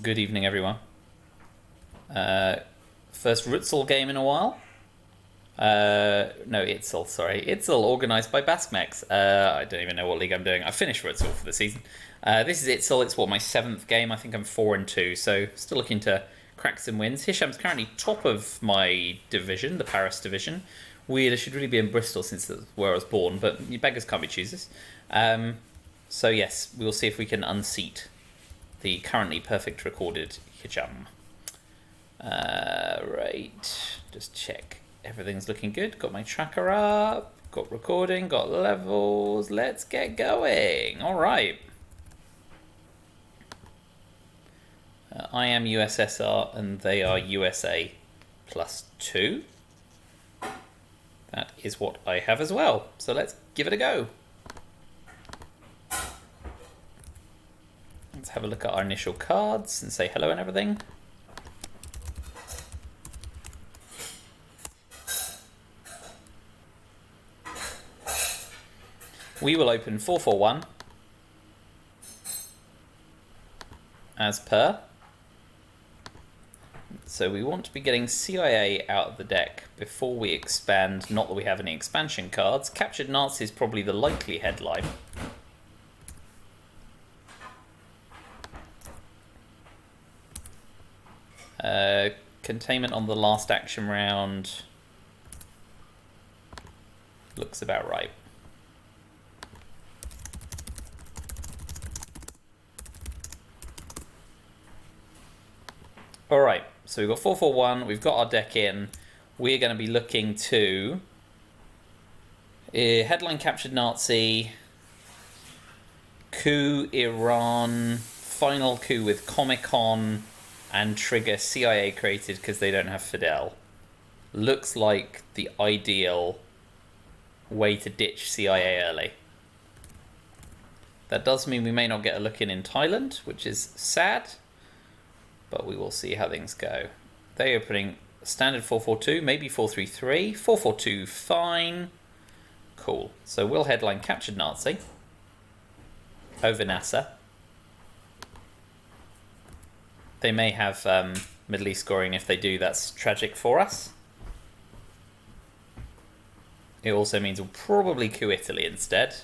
Good evening, everyone. First Rutzel game in a while. No, ITSL, sorry. ITSL, organised by Baskmex. I don't even know what league I'm doing. I finished Rutzel for the season. This is ITSL. It's my 7th game. I think I'm 4-2, so still looking to crack some wins. Hicham's currently top of my division, the Paris division. Weird, I should really be in Bristol since that's where I was born, but you beggars can't be choosers. So yes, we'll see if we can unseat the currently perfect recorded Hicham. Right, just check. Everything's looking good. Got my tracker up, got recording, got levels. Let's get going. All right. I am USSR and they are USA +2. That is what I have as well. So let's give it a go. Let's have a look at our initial cards and say hello and everything. We will open 441 as per. So we want to be getting CIA out of the deck before we expand. Not that we have any expansion cards. Captured Nazi is probably the likely headline. Containment on the last action round looks about right. Alright, so we've got 441, we've got our deck in. We're going to be looking to headline Captured Nazi, coup Iran, final coup with Comic-Con, and trigger CIA created because they don't have Fidel. Looks like the ideal way to ditch CIA early. That does mean we may not get a look in Thailand, which is sad. But we will see how things go. They are putting standard 442, maybe 433. 442, fine. Cool. So we'll headline Captured Nazi over NASA. They may have Middle East scoring. If they do, that's tragic for us. It also means we'll probably coup Italy instead.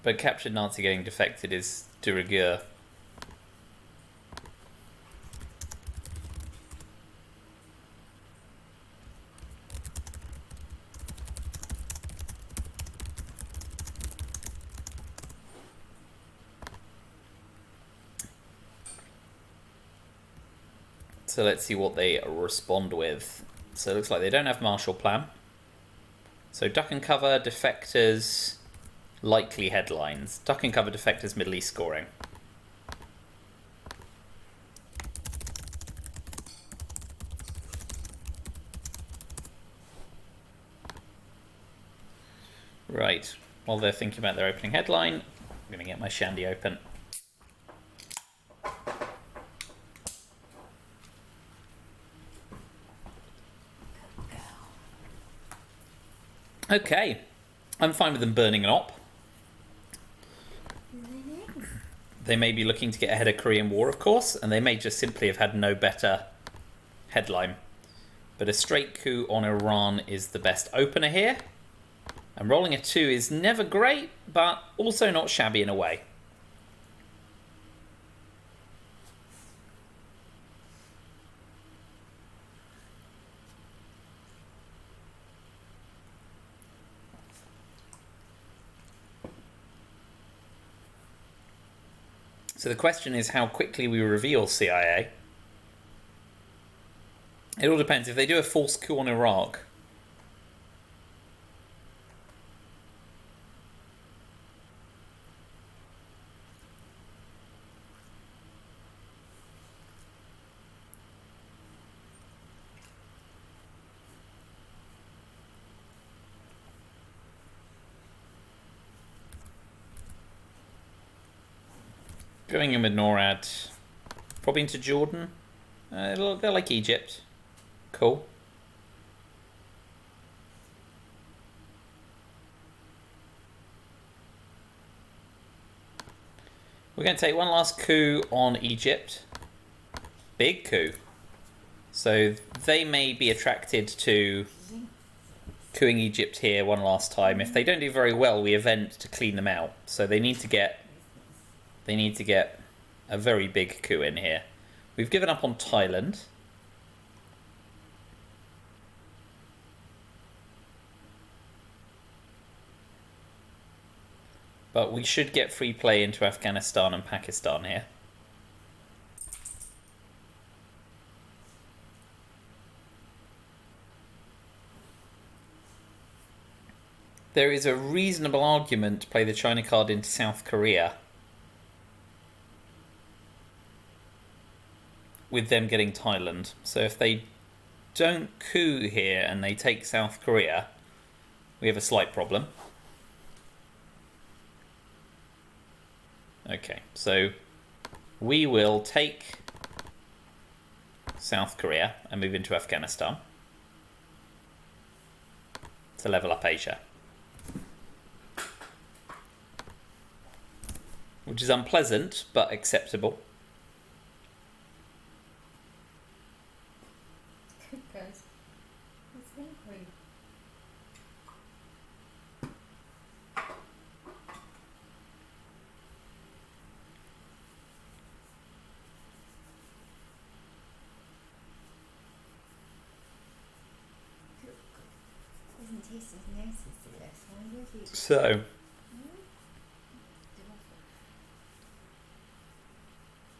But Captured Nazi getting defected is de rigueur. So let's see what they respond with. So it looks like they don't have Marshall Plan. So duck and cover, defectors, likely headlines. Duck and cover, defectors, Middle East scoring. Right, while they're thinking about their opening headline, I'm going to get my shandy open. Okay, I'm fine with them burning an op. They may be looking to get ahead of Korean War, of course, and they may just simply have had no better headline. But a straight coup on Iran is the best opener here. And rolling a 2 is never great, but also not shabby in a way. So the question is how quickly we reveal CIA. It all depends. If they do a false coup on Iraq, going in with NORAD, probably into Jordan. They're like Egypt. Cool. We're going to take one last coup on Egypt. Big coup. So they may be attracted to coupping Egypt here one last time. If they don't do very well, we event to clean them out. So they need to get a very big coup in here. We've given up on Thailand. But we should get free play into Afghanistan and Pakistan here. There is a reasonable argument to play the China card into South Korea, with them getting Thailand. So if they don't coup here and they take South Korea, we have a slight problem. Okay, so we will take South Korea and move into Afghanistan to level up Asia. Which is unpleasant, but acceptable. Guys, it's angry. Doesn't taste as nice as the last one, does it? So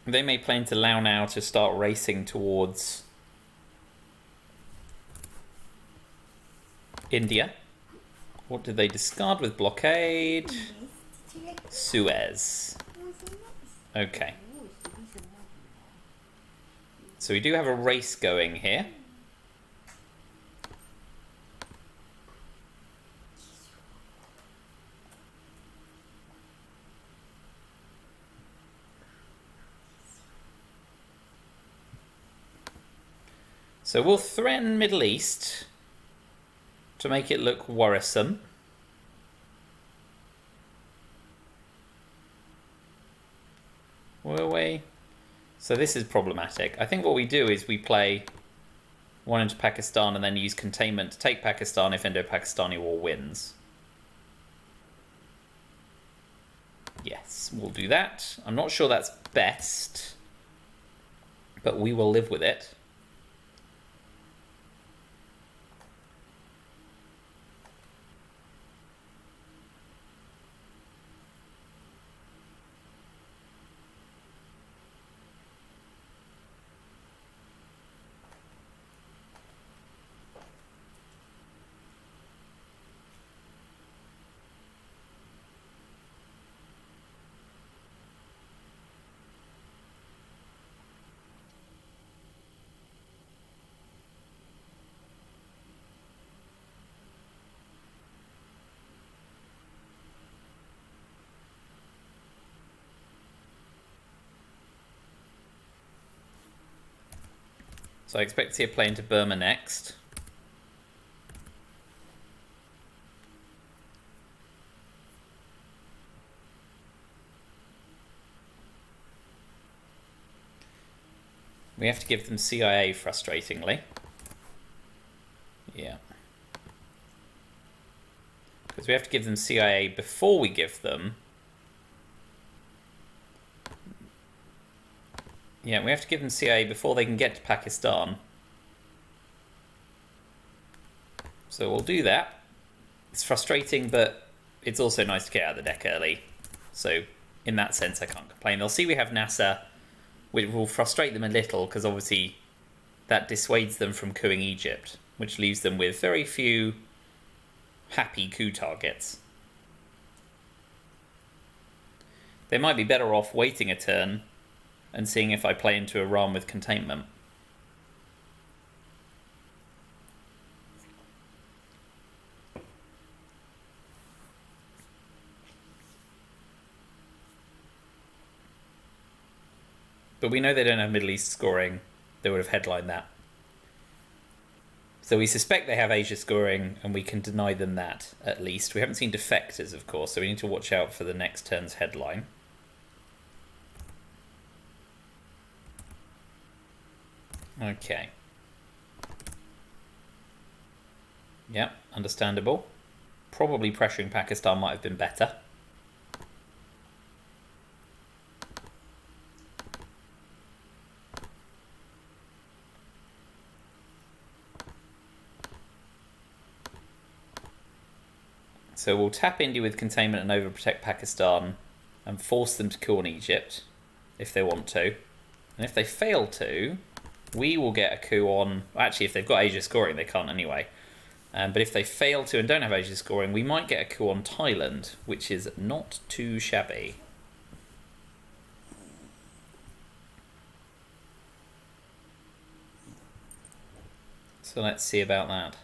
they may plan to allow now to start racing towards India. What did they discard with blockade? Suez. Okay. So we do have a race going here. So we'll threaten Middle East to make it look worrisome. Will we? So this is problematic. I think what we do is we play one into Pakistan and then use containment to take Pakistan if Indo-Pakistani war wins. Yes, we'll do that. I'm not sure that's best, but we will live with it. So I expect to see a play into Burma next. We have to give them CIA, frustratingly. Yeah. Because we have to give them CIA before we give them... Yeah, we have to give them CIA before they can get to Pakistan. So we'll do that. It's frustrating, but it's also nice to get out of the deck early. So in that sense, I can't complain. They'll see we have NASA, which will frustrate them a little, because obviously that dissuades them from coupping Egypt, which leaves them with very few happy coup targets. They might be better off waiting a turn and seeing if I play into Iran with containment. But we know they don't have Middle East scoring. They would have headlined that. So we suspect they have Asia scoring, and we can deny them that, at least. We haven't seen defectors, of course, so we need to watch out for the next turn's headline. Okay. Yep, understandable. Probably pressuring Pakistan might have been better. So we'll tap India with containment and overprotect Pakistan and force them to coup on Egypt if they want to. And if they fail to, we will get a coup on... Actually, if they've got Asia scoring, they can't anyway. But if they fail to and don't have Asia scoring, we might get a coup on Thailand, which is not too shabby. So let's see about that.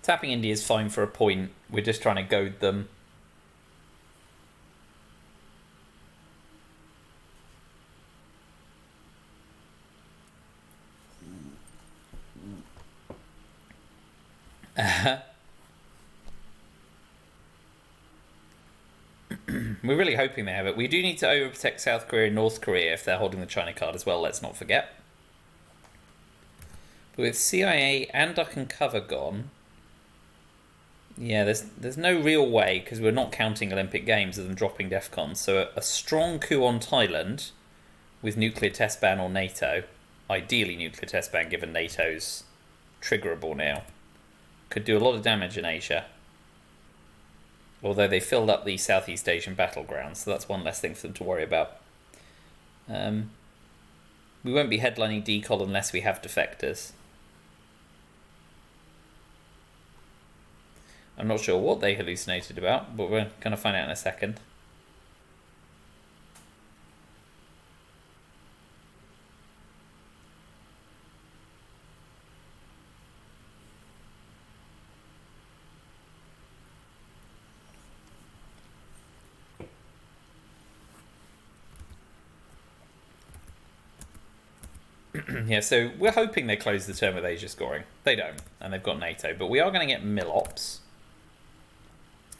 Tapping India is fine for a point. We're just trying to goad them. We're really hoping they have it. We do need to overprotect South Korea and North Korea if they're holding the China card as well, let's not forget. But with CIA and Duck and Cover gone... Yeah, there's no real way, because we're not counting Olympic Games, of them dropping DEFCON. So a strong coup on Thailand with nuclear test ban or NATO, ideally nuclear test ban given NATO's triggerable now, could do a lot of damage in Asia. Although they filled up the Southeast Asian battlegrounds, so that's one less thing for them to worry about. We won't be headlining decol unless we have defectors. I'm not sure what they hallucinated about, but we're going to find out in a second. Yeah, so we're hoping they close the term with Asia scoring. They don't, and they've got NATO, but we are going to get Milops.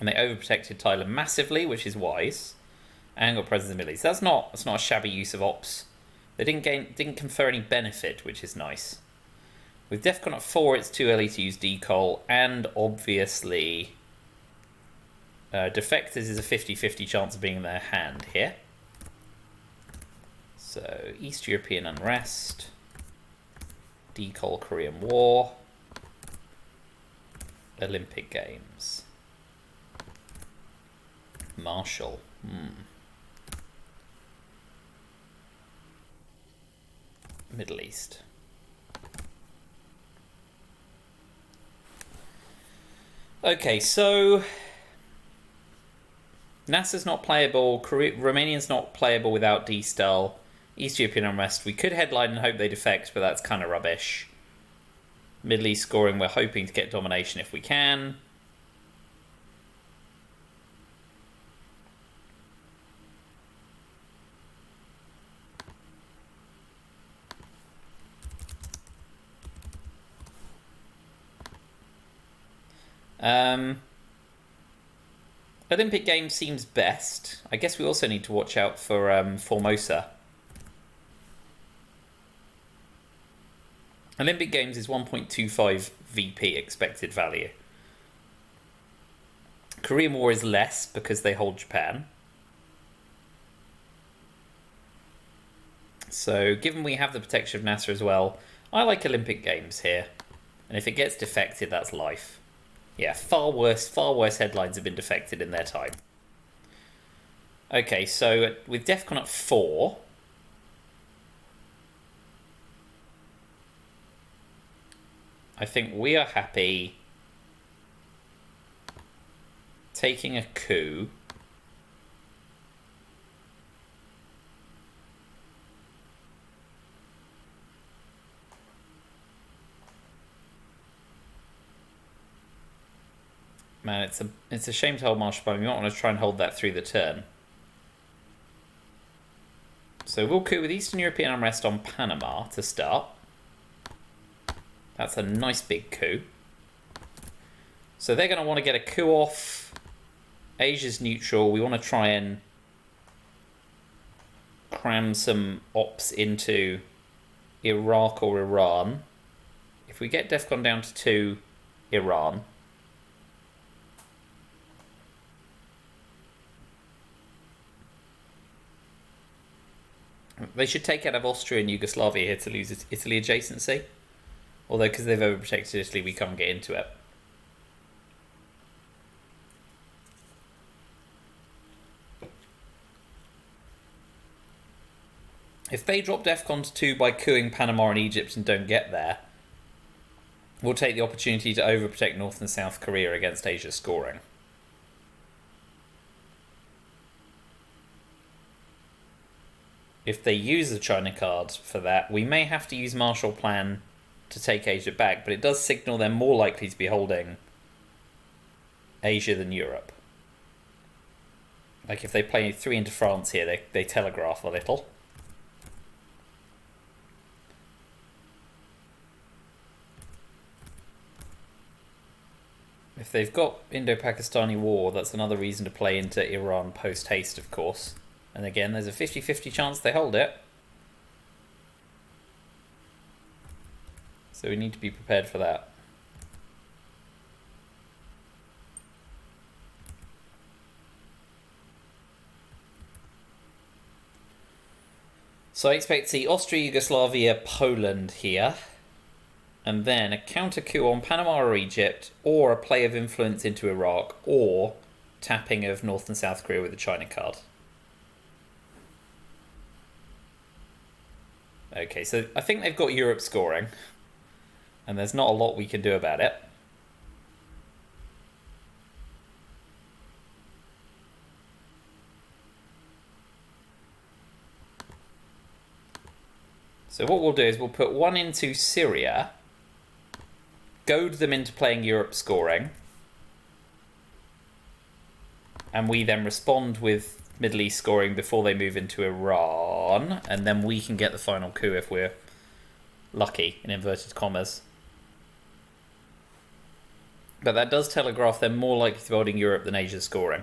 And they overprotected Thailand massively, which is wise, and got presence in the Middle East. That's not a shabby use of ops. They didn't confer any benefit, which is nice. With DEFCON at 4, it's too early to use decol, and obviously defectors is a 50-50 chance of being in their hand here. So East European unrest, decol Korean War, Olympic Games. Marshall. Middle East. Okay, so NASA's not playable. Romanian's not playable without D-Style. East European unrest. We could headline and hope they defect, but that's kind of rubbish. Middle East scoring. We're hoping to get domination if we can. Olympic Games seems best. I guess we also need to watch out for Formosa. Olympic Games is 1.25 VP expected value. Korean War is less because they hold Japan. So given we have the protection of NASA as well, I like Olympic Games here. And if it gets defected, that's life. Yeah, far worse headlines have been defected in their time. Okay, so with DEFCON at 4... I think we are happy taking a coup. Man, it's a shame to hold Marshall Bomb. You might want to try and hold that through the turn. So So we'll coup with Eastern European unrest on Panama to start. That's a nice big coup. So they're going to want to get a coup off. Asia's neutral. We want to try and cram some ops into Iraq or Iran. If we get DEFCON down to 2, Iran. They should take out of Austria and Yugoslavia here to lose Italy adjacency. Although, because they've overprotected Italy, we can't get into it. If they drop DEFCON to 2 by cooing Panama and Egypt and don't get there, we'll take the opportunity to overprotect North and South Korea against Asia scoring. If they use the China card for that, we may have to use Marshall Plan to take Asia back, but it does signal they're more likely to be holding Asia than Europe. Like if they play 3 into France here, they telegraph a little. If they've got Indo-Pakistani war, that's another reason to play into Iran post-haste, of course. And again, there's a 50-50 chance they hold it. So we need to be prepared for that. So I expect to see Austria, Yugoslavia, Poland here. And then a counter coup on Panama or Egypt, or a play of influence into Iraq, or tapping of North and South Korea with the China card. Okay, so I think they've got Europe scoring, and there's not a lot we can do about it. So what we'll do is we'll put 1 into Syria, goad them into playing Europe scoring, and we then respond with Middle East scoring before they move into Iran, and then we can get the final coup if we're lucky, in inverted commas. But that does telegraph they're more likely to be holding Europe than Asia scoring.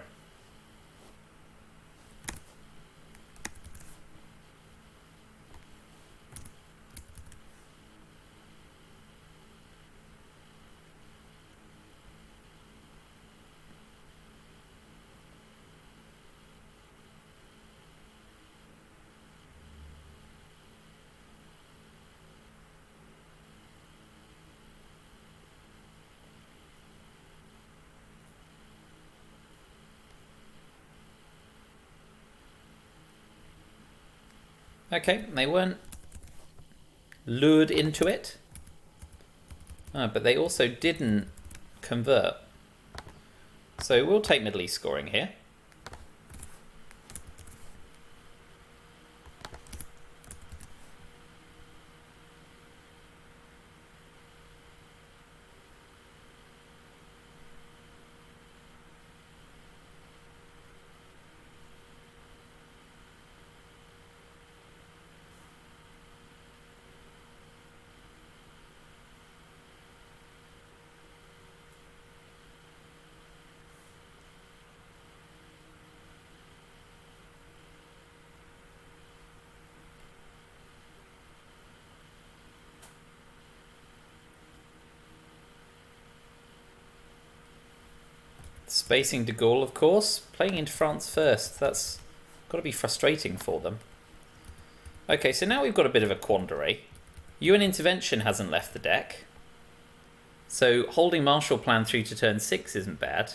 Okay, they weren't lured into it. But they also didn't convert. So we'll take Middle East scoring here. Spacing de Gaulle, of course. Playing into France first. That's got to be frustrating for them. Okay, so now we've got a bit of a quandary. UN intervention hasn't left the deck. So holding Marshall Plan through to turn 6 isn't bad.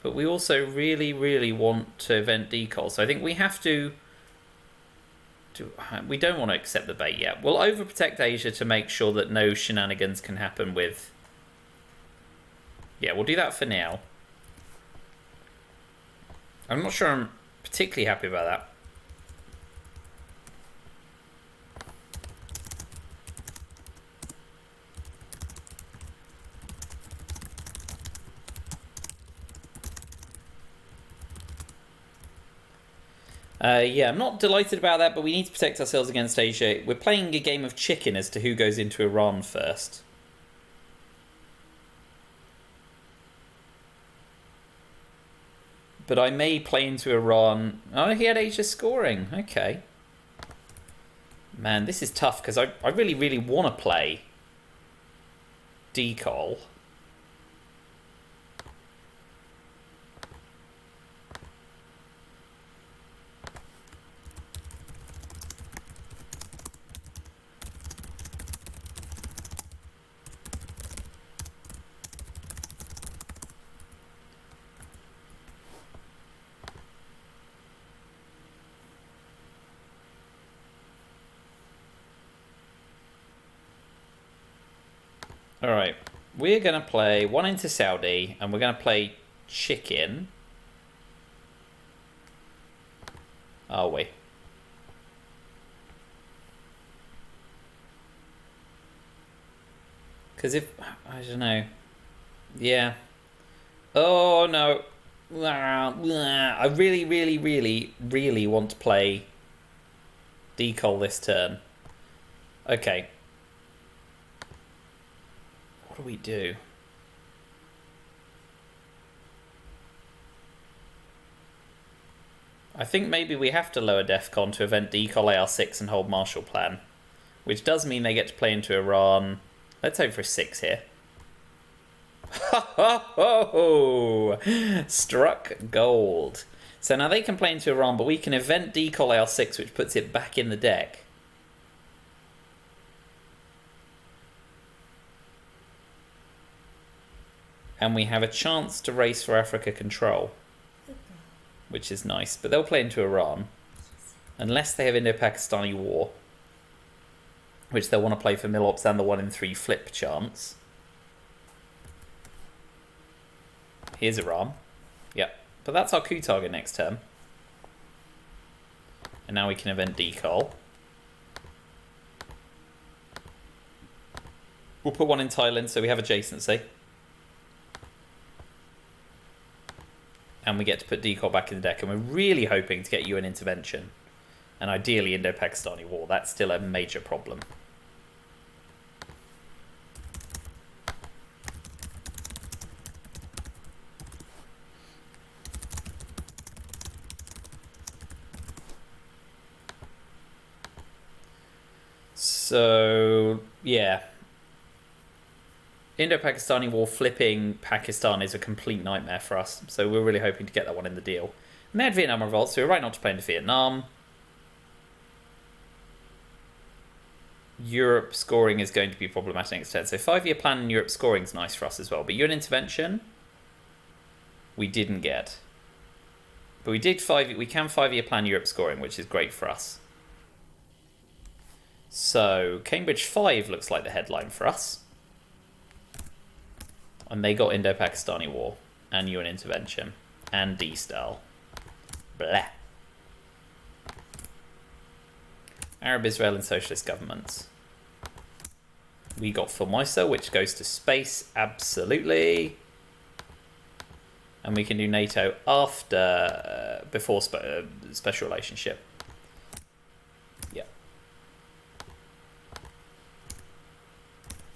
But we also really, really want to event decall. So I think we have to... We don't want to accept the bait yet. We'll overprotect Asia to make sure that no shenanigans can happen with... Yeah, we'll do that for now. I'm not sure I'm particularly happy about that. Yeah, I'm not delighted about that, but we need to protect ourselves against Asia. We're playing a game of chicken as to who goes into Iran first. But I may play into Iran. Oh, he had Asia scoring. Okay. Man, this is tough because I really, really want to play Decol. Alright, we're going to play one into Saudi, and we're going to play chicken. Are we? Because if... I don't know. Yeah. Oh, no. I really, really, really, really want to play Decol this turn. Okay. What do we do? I think maybe we have to lower DEFCON to event Decol AR6 and hold Marshall Plan. Which does mean they get to play into Iran. Let's hope for a 6 here. Ho ho ho! Struck gold. So now they can play into Iran, but we can event Decol AR6, which puts it back in the deck. And we have a chance to race for Africa control, which is nice. But they'll play into Iran, unless they have Indo-Pakistani war, which they'll want to play for Milops and the 1 in 3 flip chance. Here's Iran. Yep. But that's our coup target next turn. And now we can event Decol. We'll put one in Thailand so we have adjacency. And we get to put Decol back in the deck. And we're really hoping to get UN intervention. And ideally Indo-Pakistani war. That's still a major problem. So, yeah. Indo-Pakistani war flipping Pakistan is a complete nightmare for us. So we're really hoping to get that one in the deal. And they had Vietnam revolt, so we're right not to play into Vietnam. Europe scoring is going to be problematic next turn. So 5-year plan in Europe scoring is nice for us as well. But UN intervention, we didn't get. But we can 5-year plan Europe scoring, which is great for us. So Cambridge 5 looks like the headline for us. And they got Indo-Pakistani war and UN intervention and D-style. Blah. Arab, Israel and socialist governments. We got Formosa, which goes to space, absolutely. And we can do NATO after, before special relationship. Yeah.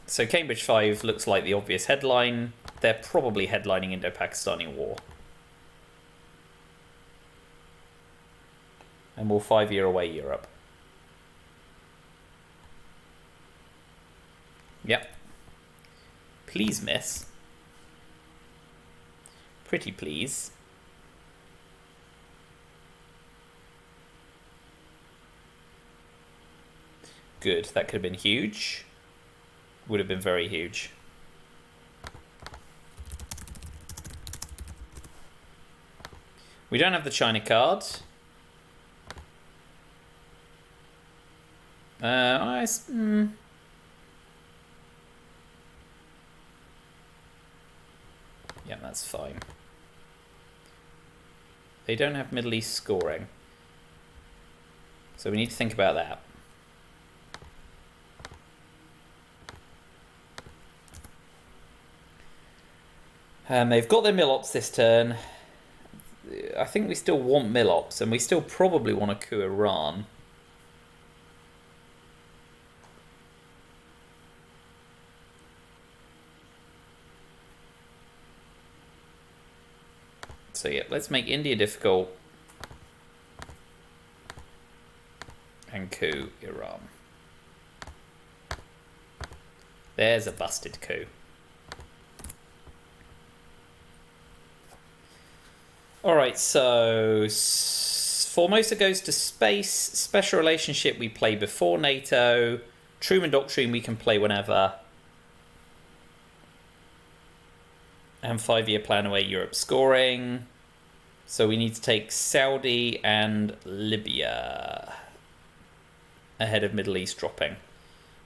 So Cambridge 5 looks like the obvious headline. They're probably headlining Indo-Pakistani war. And we'll 5-year away Europe. Yep. Please, miss. Pretty please. Good. That could have been huge. Would have been very huge. We don't have the China card. Yeah, that's fine. They don't have Middle East scoring. So we need to think about that. They've got their Milops this turn. I think we still want Milops, and we still probably want to coup Iran. So yeah, let's make India difficult and coup Iran. There's a busted coup. Alright, so Formosa goes to space. Special relationship we play before NATO. Truman Doctrine we can play whenever. And 5-year plan away Europe scoring. So we need to take Saudi and Libya ahead of Middle East dropping.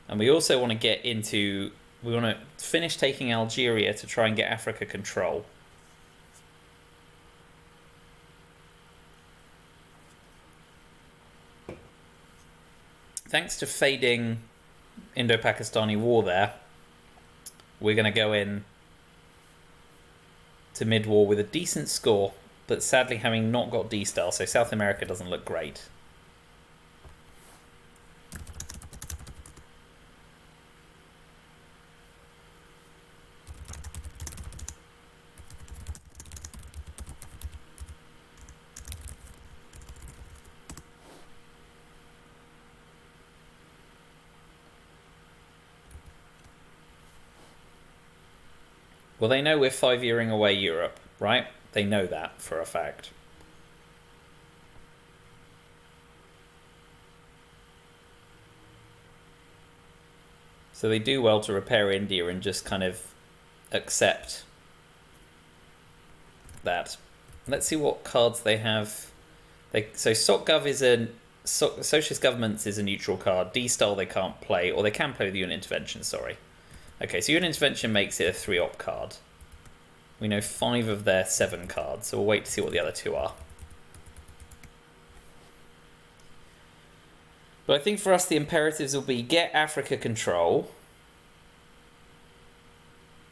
And we also want to get into... We want to finish taking Algeria to try and get Africa control. Thanks to fading Indo-Pakistani war there, we're going to go in to mid-war with a decent score, but sadly having not got D-style, so South America doesn't look great. Well, they know we're 5-yearing away Europe, right? They know that for a fact. So they do well to repair India and just kind of accept that. Let's see what cards they have. So SocGov is a... Socialist Governments is a neutral card. D-Style they can't play, or they can play with Unit Intervention, sorry. Okay, so Unit Intervention makes it a 3-op card. We know 5 of their 7 cards, so we'll wait to see what the other 2 are. But I think for us the imperatives will be get Africa control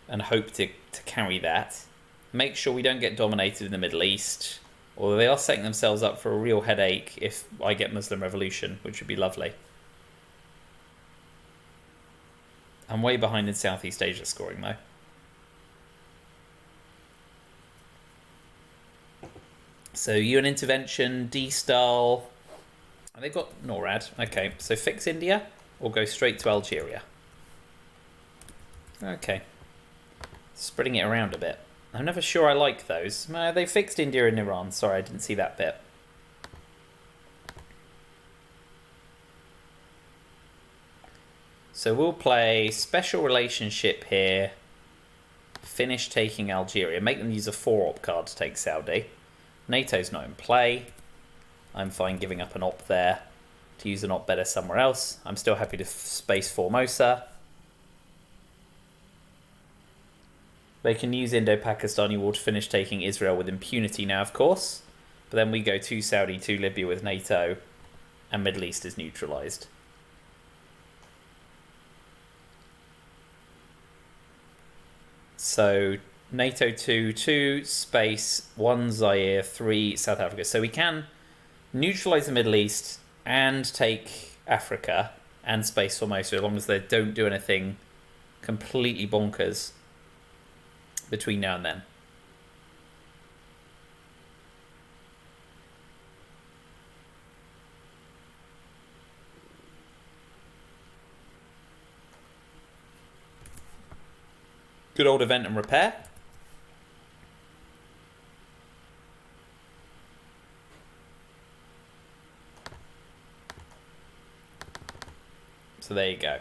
and hope to carry that. Make sure we don't get dominated in the Middle East, although they are setting themselves up for a real headache if I get Muslim Revolution, which would be lovely. I'm way behind in Southeast Asia scoring though. So UN intervention, D-Style. And they've got NORAD. Okay, so fix India or go straight to Algeria. Okay. Spreading it around a bit. I'm never sure I like those. They fixed India and Iran. Sorry, I didn't see that bit. So we'll play special relationship here. Finish taking Algeria. Make them use a 4-op card to take Saudi. NATO's not in play. I'm fine giving up an op there to use an op better somewhere else. I'm still happy to space Formosa. They can use Indo-Pakistani war to finish taking Israel with impunity now, of course. But then we go to Saudi, to Libya with NATO, and Middle East is neutralised. So NATO 2, space 1 Zaire, 3 South Africa. So we can neutralise the Middle East and take Africa and space Formosa as long as they don't do anything completely bonkers between now and then. Good old event and repair. So there you go.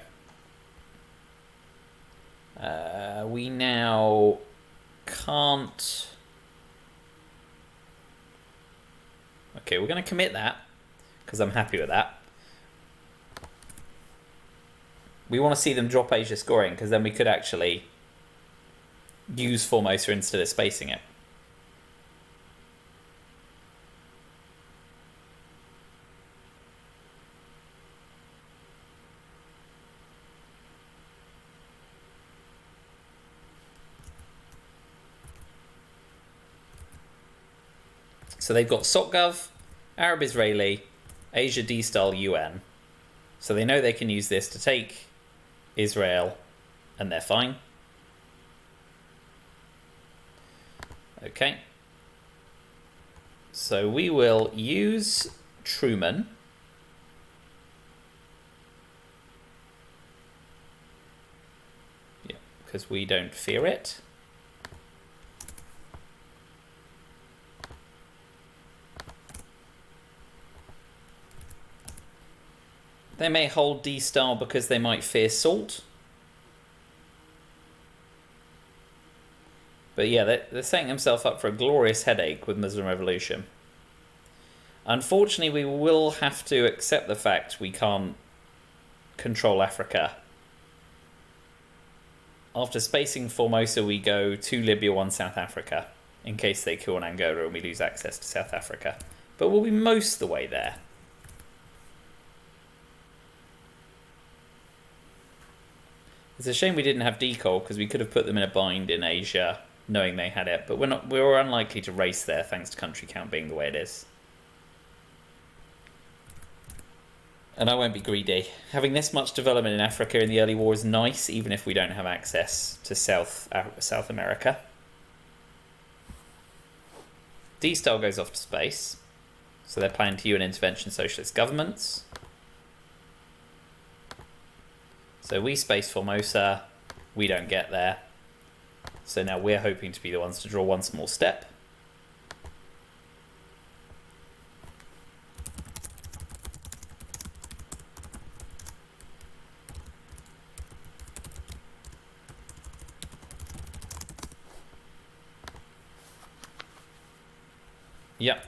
We now can't... Okay, we're going to commit that because I'm happy with that. We want to see them drop Asia scoring because then we could actually use Formosa instead of spacing it. So they've got SOCGov, Arab Israeli, Asia D-Style UN. So they know they can use this to take Israel, and they're fine. Okay. So we will use Truman. Yeah, because we don't fear it. They may hold D-Style because they might fear Salt. But yeah, they're setting themselves up for a glorious headache with Muslim Revolution. Unfortunately, we will have to accept the fact we can't control Africa. After spacing Formosa, we go to Libya, 1 South Africa, in case they kill Angola and we lose access to South Africa. But we'll be most of the way there. It's a shame we didn't have decoy, because we could have put them in a bind in Asia, knowing they had it. But we're unlikely to race there, thanks to country count being the way it is. And I won't be greedy. Having this much development in Africa in the early war is nice, even if we don't have access to South America. D-Style goes off to space. So they're planning to UN intervention socialist governments. So we space Formosa, we don't get there. So now we're hoping to be the ones to draw one small step. Yep.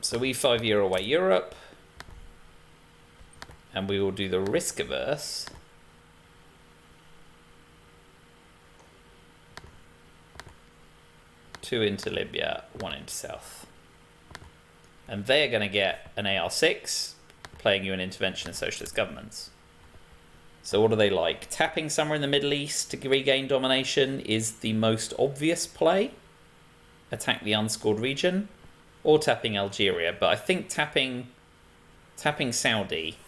So we 5-year away Europe. And we will do the risk averse. Two into Libya, 1 into South. And they're going to get an AR6, playing you an intervention in socialist governments. So what do they like? Tapping somewhere in the Middle East to regain domination is the most obvious play. Attack the unscored region. Or tapping Algeria. But I think tapping Saudi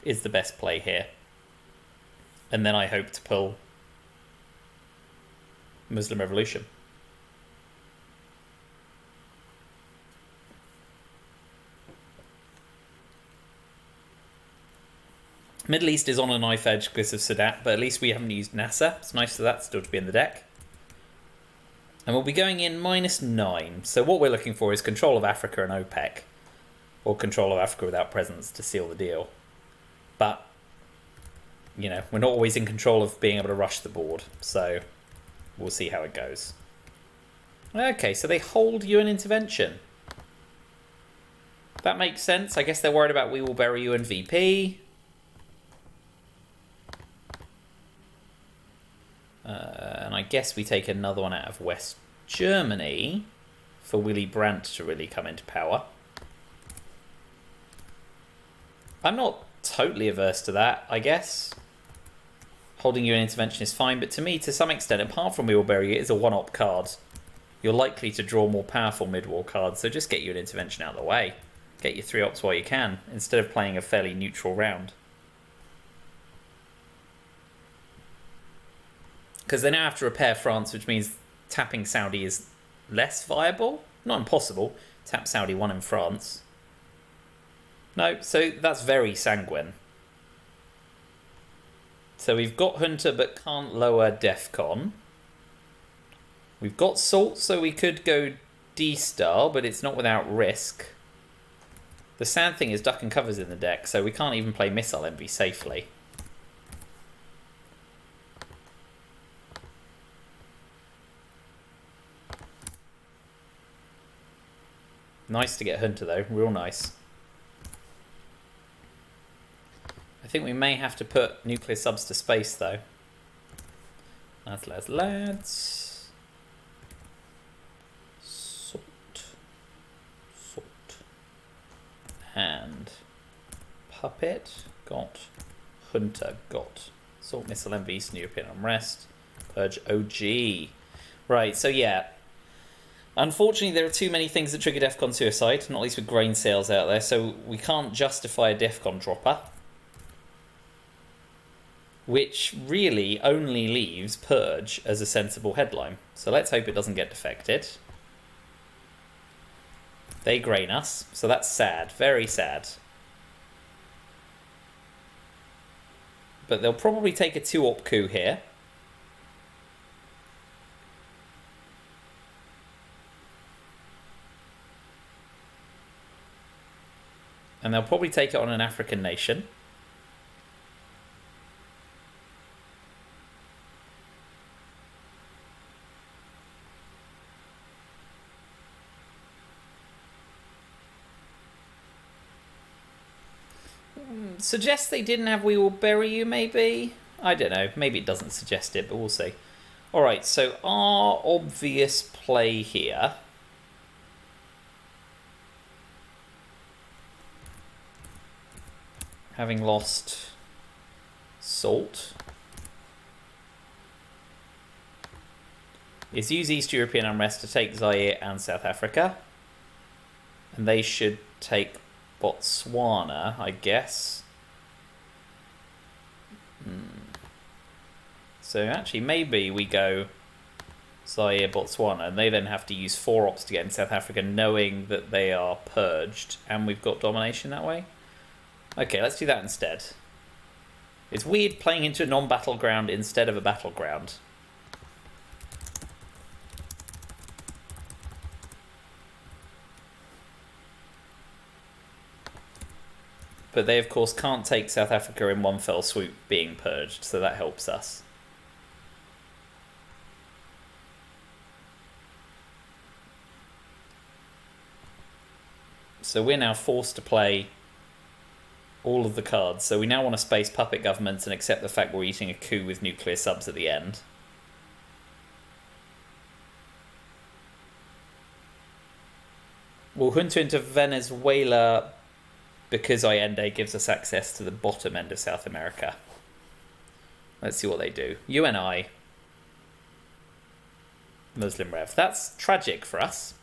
is the best play here. And then I hope to pull Muslim Revolution. Middle East is on a knife edge because of Sadat, but at least we haven't used NASA. It's nice for that still to be in the deck. And we'll be going in -9. So what we're looking for is control of Africa and OPEC. Or control of Africa without presence to seal the deal. But, you know, we're not always in control of being able to rush the board. So we'll see how it goes. Okay, so they hold UN intervention. That makes sense. I guess they're worried about we will bury you in VP. And I guess we take another one out of West Germany for Willy Brandt to really come into power. I'm not totally averse to that, I guess. Holding you an intervention is fine, but to me, to some extent, apart from We Will Bury You, it is a one-op card. You're likely to draw more powerful mid-war cards, so just get you an intervention out of the way. Get your 3-ops while you can, instead of playing a fairly neutral round. Because they now have to repair France, which means tapping Saudi is less viable. Not impossible. Tap Saudi, 1 in France. No, so that's very sanguine. So we've got Hunter, but can't lower DEFCON. We've got Salt, so we could go D-Star, but it's not without risk. The sad thing is Duck and Cover's in the deck, so we can't even play Missile Envy safely. Nice to get Hunter, though. Real nice. I think we may have to put nuclear subs to space, though. Lads. Salt. And Puppet. Got. Hunter. Got. Salt, Missile Envy, Eastern European Unrest. Purge OG. Right, so yeah. Unfortunately, there are too many things that trigger DEFCON suicide, not least with grain sales out there, so we can't justify a DEFCON dropper. Which really only leaves Purge as a sensible headline. So let's hope it doesn't get defected. They grain us, so that's sad, very sad. But they'll probably take a 2-op coup here. And they'll probably take it on an African nation. Suggests they didn't have We Will Bury You, maybe? I don't know. Maybe it doesn't suggest it, but we'll see. Alright, so our obvious play here... having lost salt, is use East European unrest to take Zaire and South Africa. And they should take Botswana, I guess. So actually, maybe we go Zaire, Botswana, and they then have to use 4 ops to get in South Africa, knowing that they are purged, and we've got domination that way. Okay, let's do that instead. It's weird playing into a non-battleground instead of a battleground. But they, of course, can't take South Africa in one fell swoop being purged, so that helps us. So we're now forced to play all of the cards. So we now want to space puppet governments and accept the fact we're eating a coup with nuclear subs at the end. We'll junta into Venezuela because Allende gives us access to the bottom end of South America. Let's see what they do. UNI. Muslim Rev. That's tragic for us.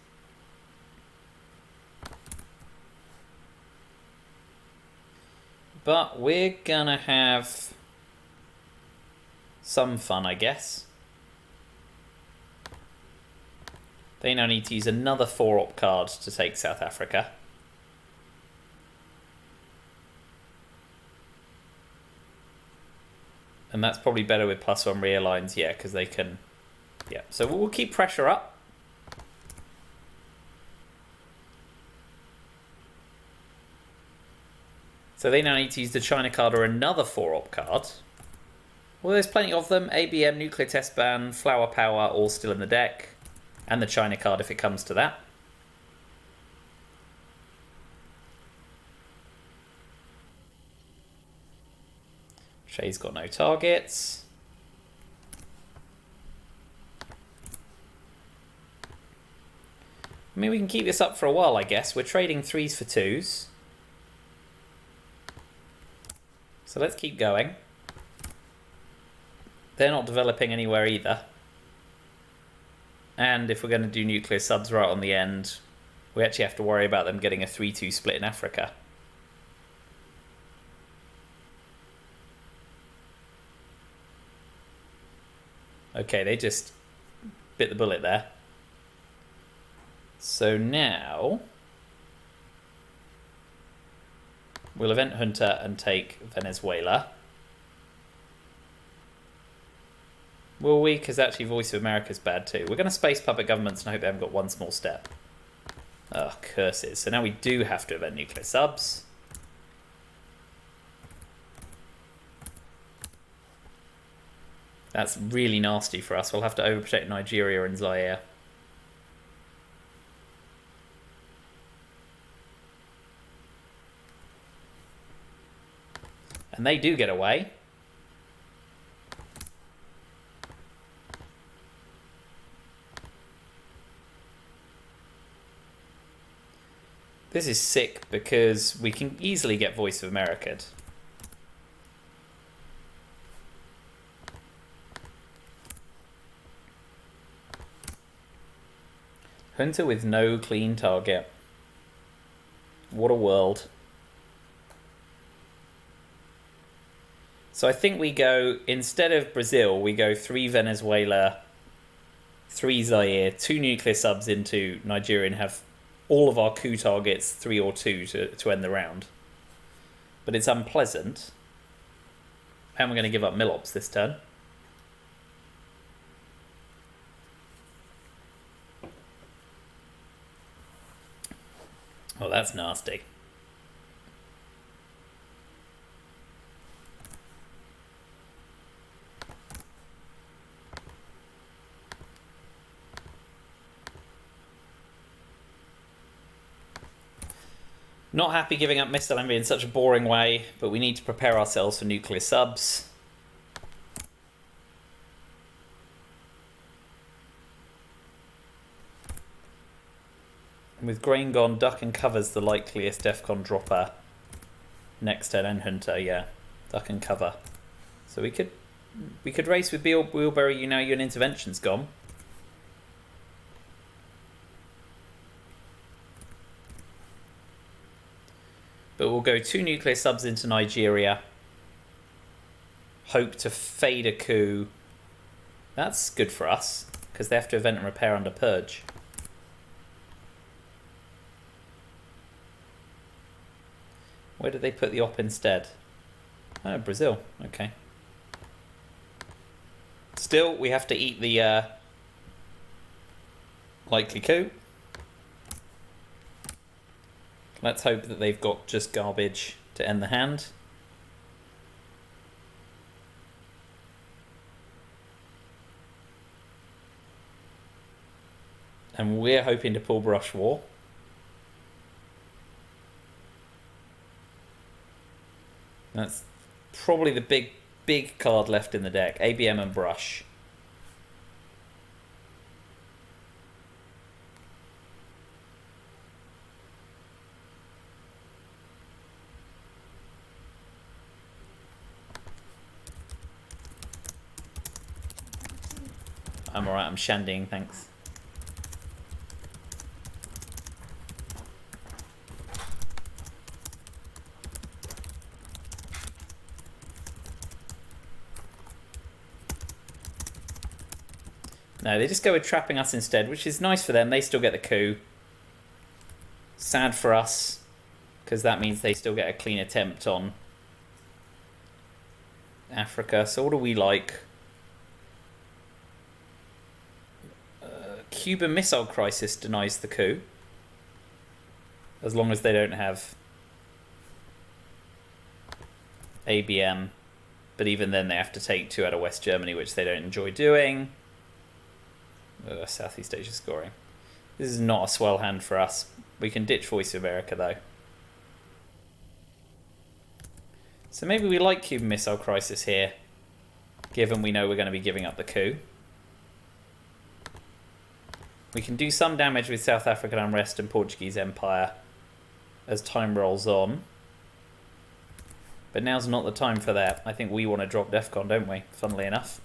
But we're gonna have some fun, I guess. They now need to use another 4-op card to take South Africa. And that's probably better with +1 realigns, yeah, because they can... Yeah, so we'll keep pressure up. So they now need to use the China card or another 4-op card. Well, there's plenty of them. ABM, Nuclear Test Ban, Flower Power, all still in the deck. And the China card if it comes to that. Shay's got no targets. I mean, we can keep this up for a while, I guess. We're trading 3s for 2s. So let's keep going. They're not developing anywhere either. And if we're going to do nuclear subs right on the end, we actually have to worry about them getting a 3-2 split in Africa. Okay, they just bit the bullet there. So now we'll event Junta and take Venezuela. Will we? Because actually Voice of America's bad too. We're going to space puppet governments and hope they haven't got one small step. Oh, curses. So now we do have to event nuclear subs. That's really nasty for us. We'll have to overprotect Nigeria and Zaire. And they do get away. This is sick because we can easily get Voice of America'd. Hunter with no clean target. What a world. So I think we go, instead of Brazil, we go 3 Venezuela, 3 Zaire, 2 nuclear subs into Nigeria and have all of our coup targets 3 or 2 to end the round. But it's unpleasant. And we're going to give up Milops this turn. Oh, that's nasty. Not happy giving up Missile Envy in such a boring way, but we need to prepare ourselves for nuclear subs. With Grain gone, Duck and Cover's the likeliest Defcon dropper next turn, and Hunter, yeah. Duck and Cover. So we could race with Wheelberry, you know, your intervention's gone. But we'll go 2 nuclear subs into Nigeria. Hope to fade a coup. That's good for us, because they have to event and repair under Purge. Where did they put the op instead? Oh, Brazil. Okay. Still, we have to eat the likely coup. Let's hope that they've got just garbage to end the hand. And we're hoping to pull Brush War. That's probably the big card left in the deck. ABM and Brush. I'm alright, I'm shandying, thanks. No, they just go with trapping us instead, which is nice for them. They still get the coup. Sad for us, because that means they still get a clean attempt on Africa. So what do we like? Cuban Missile Crisis denies the coup. As long as they don't have ABM. But even then they have to take 2 out of West Germany, which they don't enjoy doing. Southeast Asia scoring. This is not a swell hand for us. We can ditch Voice of America though. So maybe we like Cuban Missile Crisis here, given we know we're going to be giving up the coup. We can do some damage with South African Unrest and Portuguese Empire as time rolls on. But now's not the time for that. I think we want to drop Defcon, don't we? Funnily enough.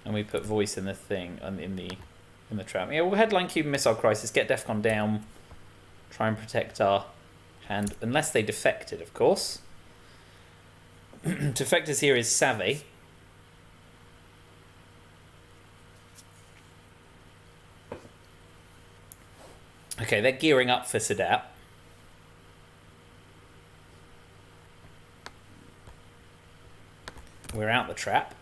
And we put Voice in the thing, in the trap. Yeah, we'll headline Cuban Missile Crisis, get Defcon down, try and protect our hand, unless they defected, of course. Defectors here is Savvy. Okay, they're gearing up for Sadat. We're out the trap.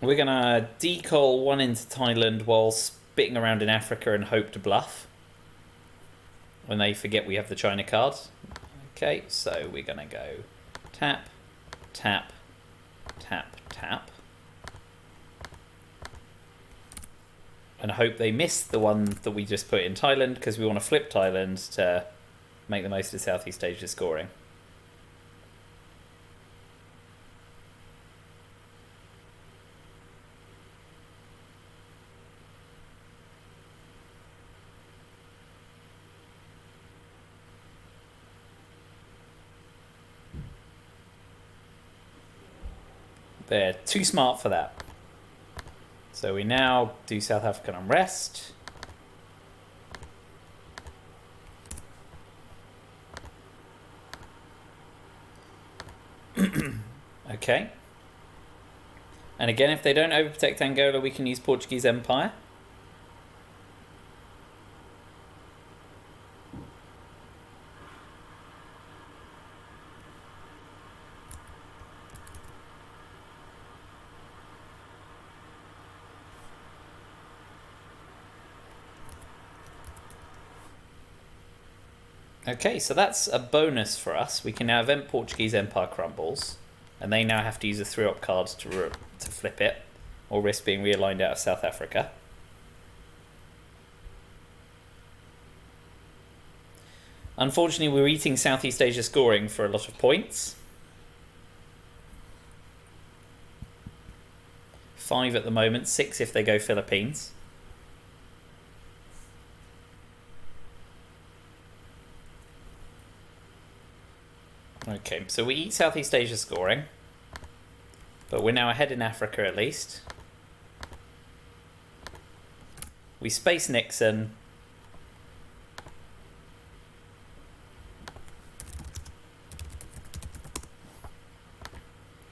We're going to decall 1 into Thailand while spitting around in Africa and hope to bluff. When they forget we have the China card. Okay, so we're going to go tap, tap, tap, tap. And hope they miss the one that we just put in Thailand, because we want to flip Thailand to make the most of Southeast Asia scoring. They're too smart for that. So we now do South African unrest. Okay. And again, if they don't overprotect Angola, we can use Portuguese Empire. Okay, so that's a bonus for us. We can now event Portuguese Empire crumbles, and they now have to use a 3-op card to flip it, or risk being realigned out of South Africa. Unfortunately, we're eating Southeast Asia scoring for a lot of points. 5 at the moment, 6 if they go Philippines. Okay, so we eat Southeast Asia scoring, but we're now ahead in Africa at least. We space Nixon.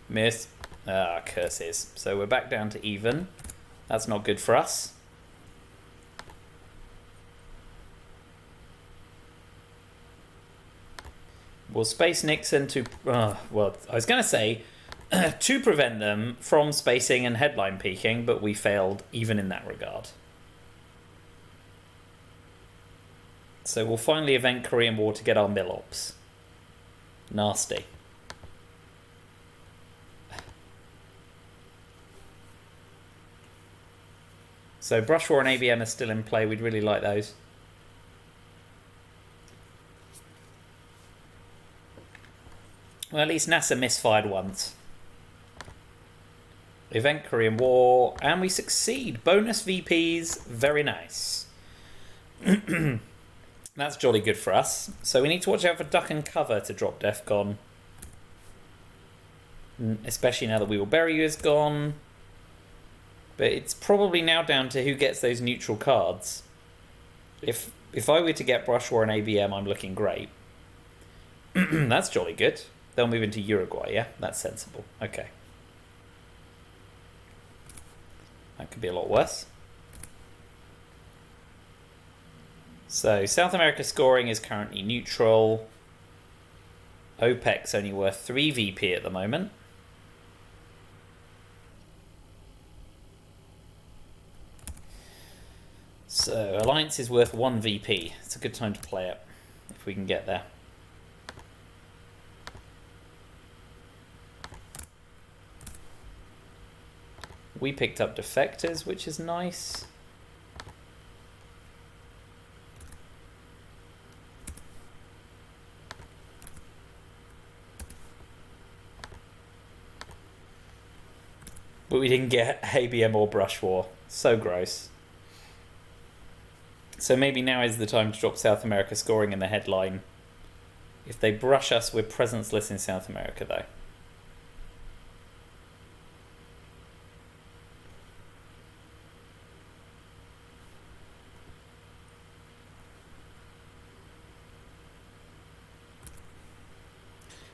Miss. Ah, curses. So we're back down to even. That's not good for us. We'll space Nixon to... well, I was going to say to prevent them from spacing and headline peaking, but we failed even in that regard. So we'll finally event Korean War to get our mill-ops. Nasty. So Brush War and ABM are still in play. We'd really like those. Well, at least NASA misfired once. Event Korean War, and we succeed. Bonus VPs, very nice. That's jolly good for us. So we need to watch out for duck and cover to drop DEFCON. Especially now that We Will Bury You is gone. But it's probably now down to who gets those neutral cards. If I were to get Brush War and ABM, I'm looking great. That's jolly good. They'll move into Uruguay, yeah? That's sensible. Okay. That could be a lot worse. So, South America scoring is currently neutral. OPEC's only worth 3 VP at the moment. So, Alliance is worth 1 VP. It's a good time to play it, if we can get there. We picked up defectors, which is nice. But we didn't get ABM or Brush War. So gross. So maybe now is the time to drop South America scoring in the headline. If they brush us, we're presence-less in South America, though.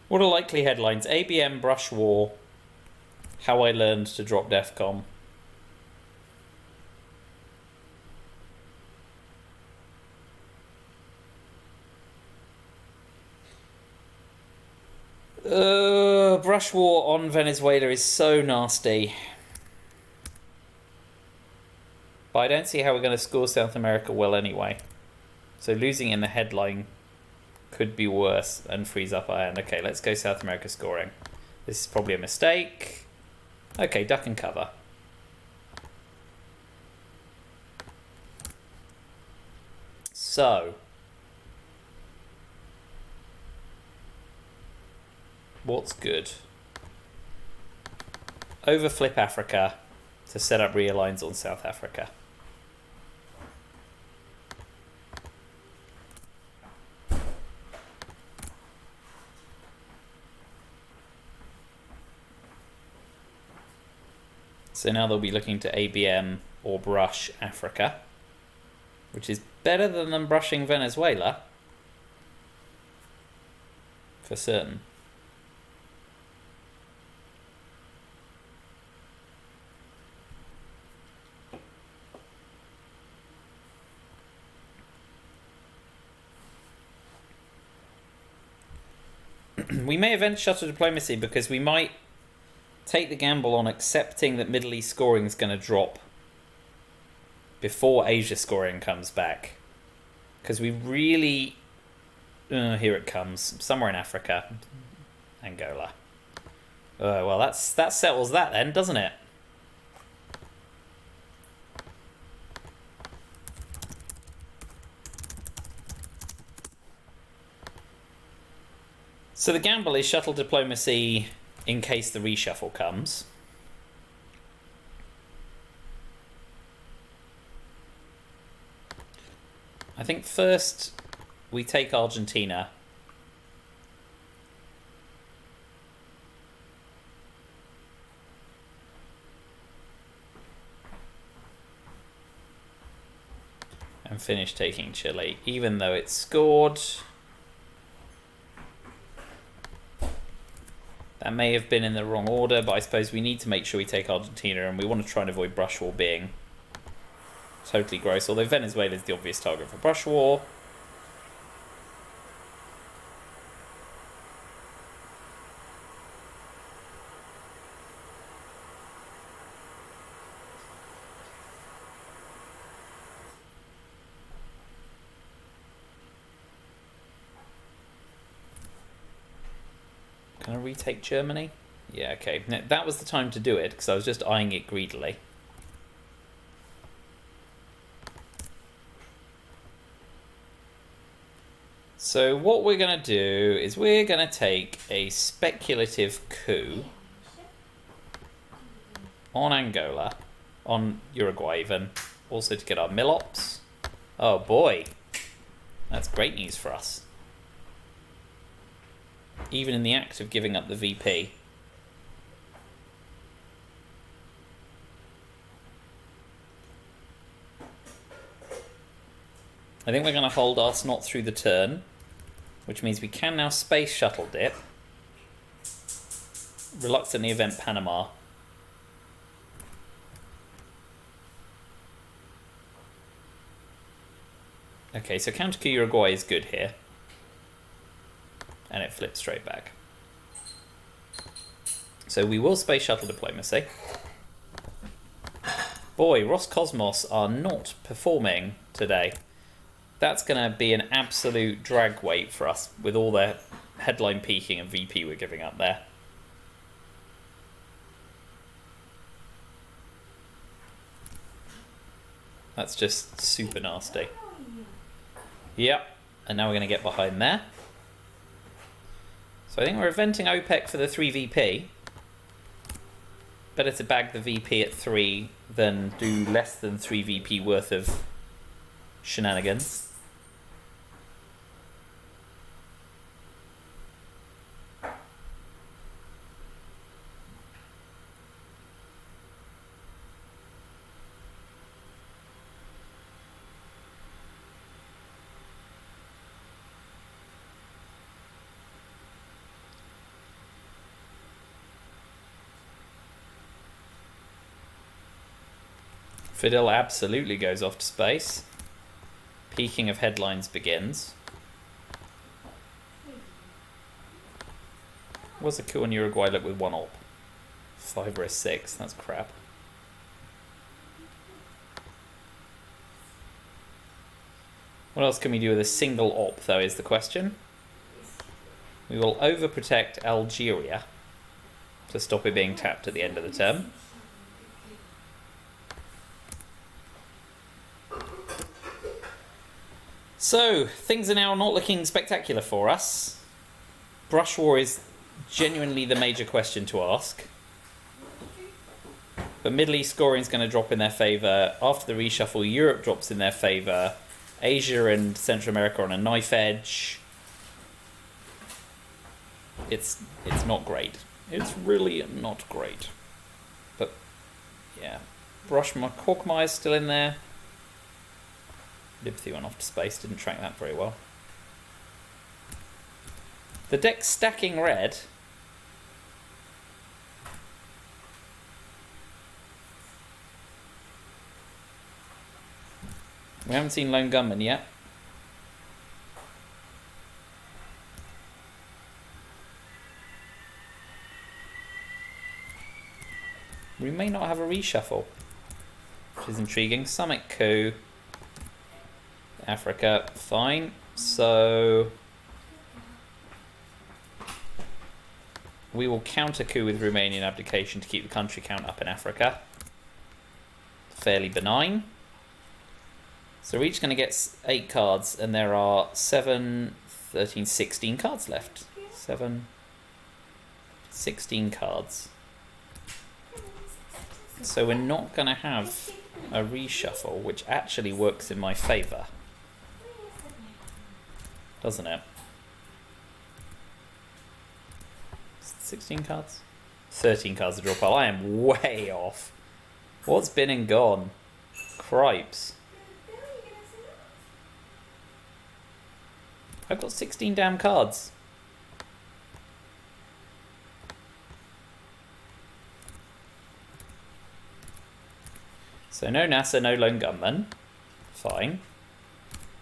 What are likely headlines? ABM, Brush War, How I Learned to Drop DEFCON. Brush War on Venezuela is so nasty. But I don't see how we're going to score South America well anyway. So losing in the headline could be worse and freeze up our hand. Okay, let's go South America scoring. This is probably a mistake. Okay, duck and cover. So, what's good? Overflip Africa to set up realigns on South Africa. So now they'll be looking to ABM or brush Africa, which is better than them brushing Venezuela. For certain. We may event shuttle diplomacy because we might take the gamble on accepting that Middle East scoring is going to drop before Asia scoring comes back. Because we really... here it comes. Somewhere in Africa. Angola. Well, that settles that then, doesn't it? So the gamble is shuttle diplomacy in case the reshuffle comes. I think first we take Argentina. And finish taking Chile, even though it's scored. That may have been in the wrong order, but I suppose we need to make sure we take Argentina, and we want to try and avoid brush war being totally gross, although Venezuela is the obvious target for brush war. Can I retake Germany? Yeah, okay. Now, that was the time to do it, because I was just eyeing it greedily. So what we're going to do is we're going to take a speculative coup on Angola, on Uruguay even, also to get our Milops. Oh boy, that's great news for us. Even in the act of giving up the VP. I think we're going to hold our snot through the turn, which means we can now space shuttle dip. Reluctantly event Panama. Okay, so counter coup Uruguay is good here. And it flips straight back. So we will space shuttle diplomacy. Boy, Roscosmos are not performing today. That's going to be an absolute drag weight for us with all their headline peaking and VP we're giving up there. That's just super nasty. Yep, and now we're going to get behind there. So I think we're eventing OPEC for the 3 VP. Better to bag the VP at 3 than do less than 3 VP worth of shenanigans. Fidel absolutely goes off to space. Peaking of headlines begins. What's a coup in Uruguay look with 1 op? 5 or a 6, that's crap. What else can we do with a single op though is the question. We will overprotect Algeria to stop it being tapped at the end of the term. So, things are now not looking spectacular for us. Brush war is genuinely the major question to ask. But Middle East scoring is going to drop in their favour. After the reshuffle, Europe drops in their favour. Asia and Central America are on a knife edge. It's not great. It's really not great. But Yeah. Corkmire's still in there. Liberty went off to space, didn't track that very well. The deck's stacking red. We haven't seen Lone Gunman yet. We may not have a reshuffle, which is intriguing. Summit coup. Africa, fine. So we will counter coup with Romanian abdication to keep the country count up in Africa. Fairly benign. So we're each going to get 8 cards, and there are 7, 13, 16 cards left. 7, 16 cards. So we're not going to have a reshuffle, which actually works in my favour. Doesn't it? 16 cards? 13 cards to draw pile. I am way off. What's been and gone? Cripes. I've got 16 damn cards. So no NASA, no Lone Gunman. Fine.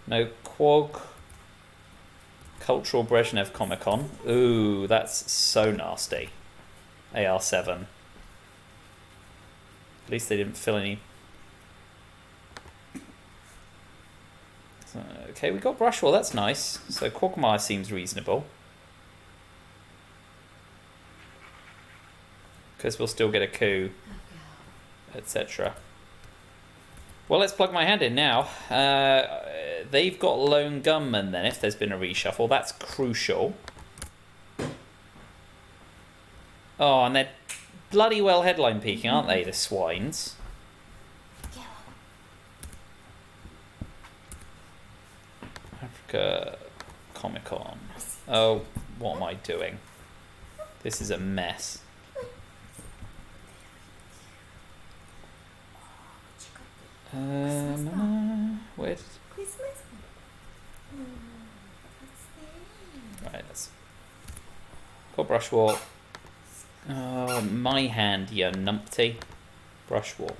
No Quag. Cultural Brezhnev Comic Con. Ooh, that's so nasty. AR7. At least they didn't fill any. Okay, we got Brushwell, that's nice. So Quagmire seems reasonable. Because we'll still get a coup, etc. Well, let's plug my hand in now. They've got Lone Gunman then, if there's been a reshuffle. That's crucial. Oh, and they're bloody well headline peaking, aren't they, the swines? Africa Comic Con. Oh, what am I doing? This is a mess. Where did... Christmas? Right, let's... Got Brushwall. Oh, my hand, you numpty. Brushwall.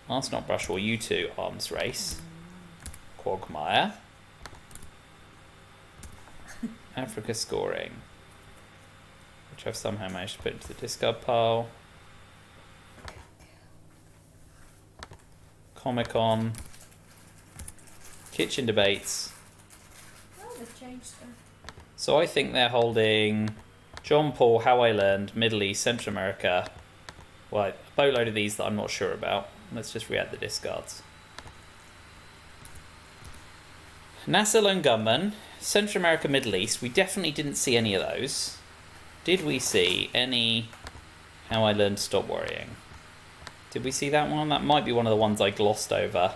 That's not Brushwall, you two. Arms Race. Quagmire. Africa Scoring. Which I've somehow managed to put into the discard pile. Comic-Con. Kitchen Debates. Oh, they've changed stuff. So I think they're holding John Paul, How I Learned, Middle East, Central America. Well, a boatload of these that I'm not sure about. Let's just re-add the discards. NASA Lone Gunman, Central America, Middle East. We definitely didn't see any of those. Did we see any How I Learned to Stop Worrying? Did we see that one? That might be one of the ones I glossed over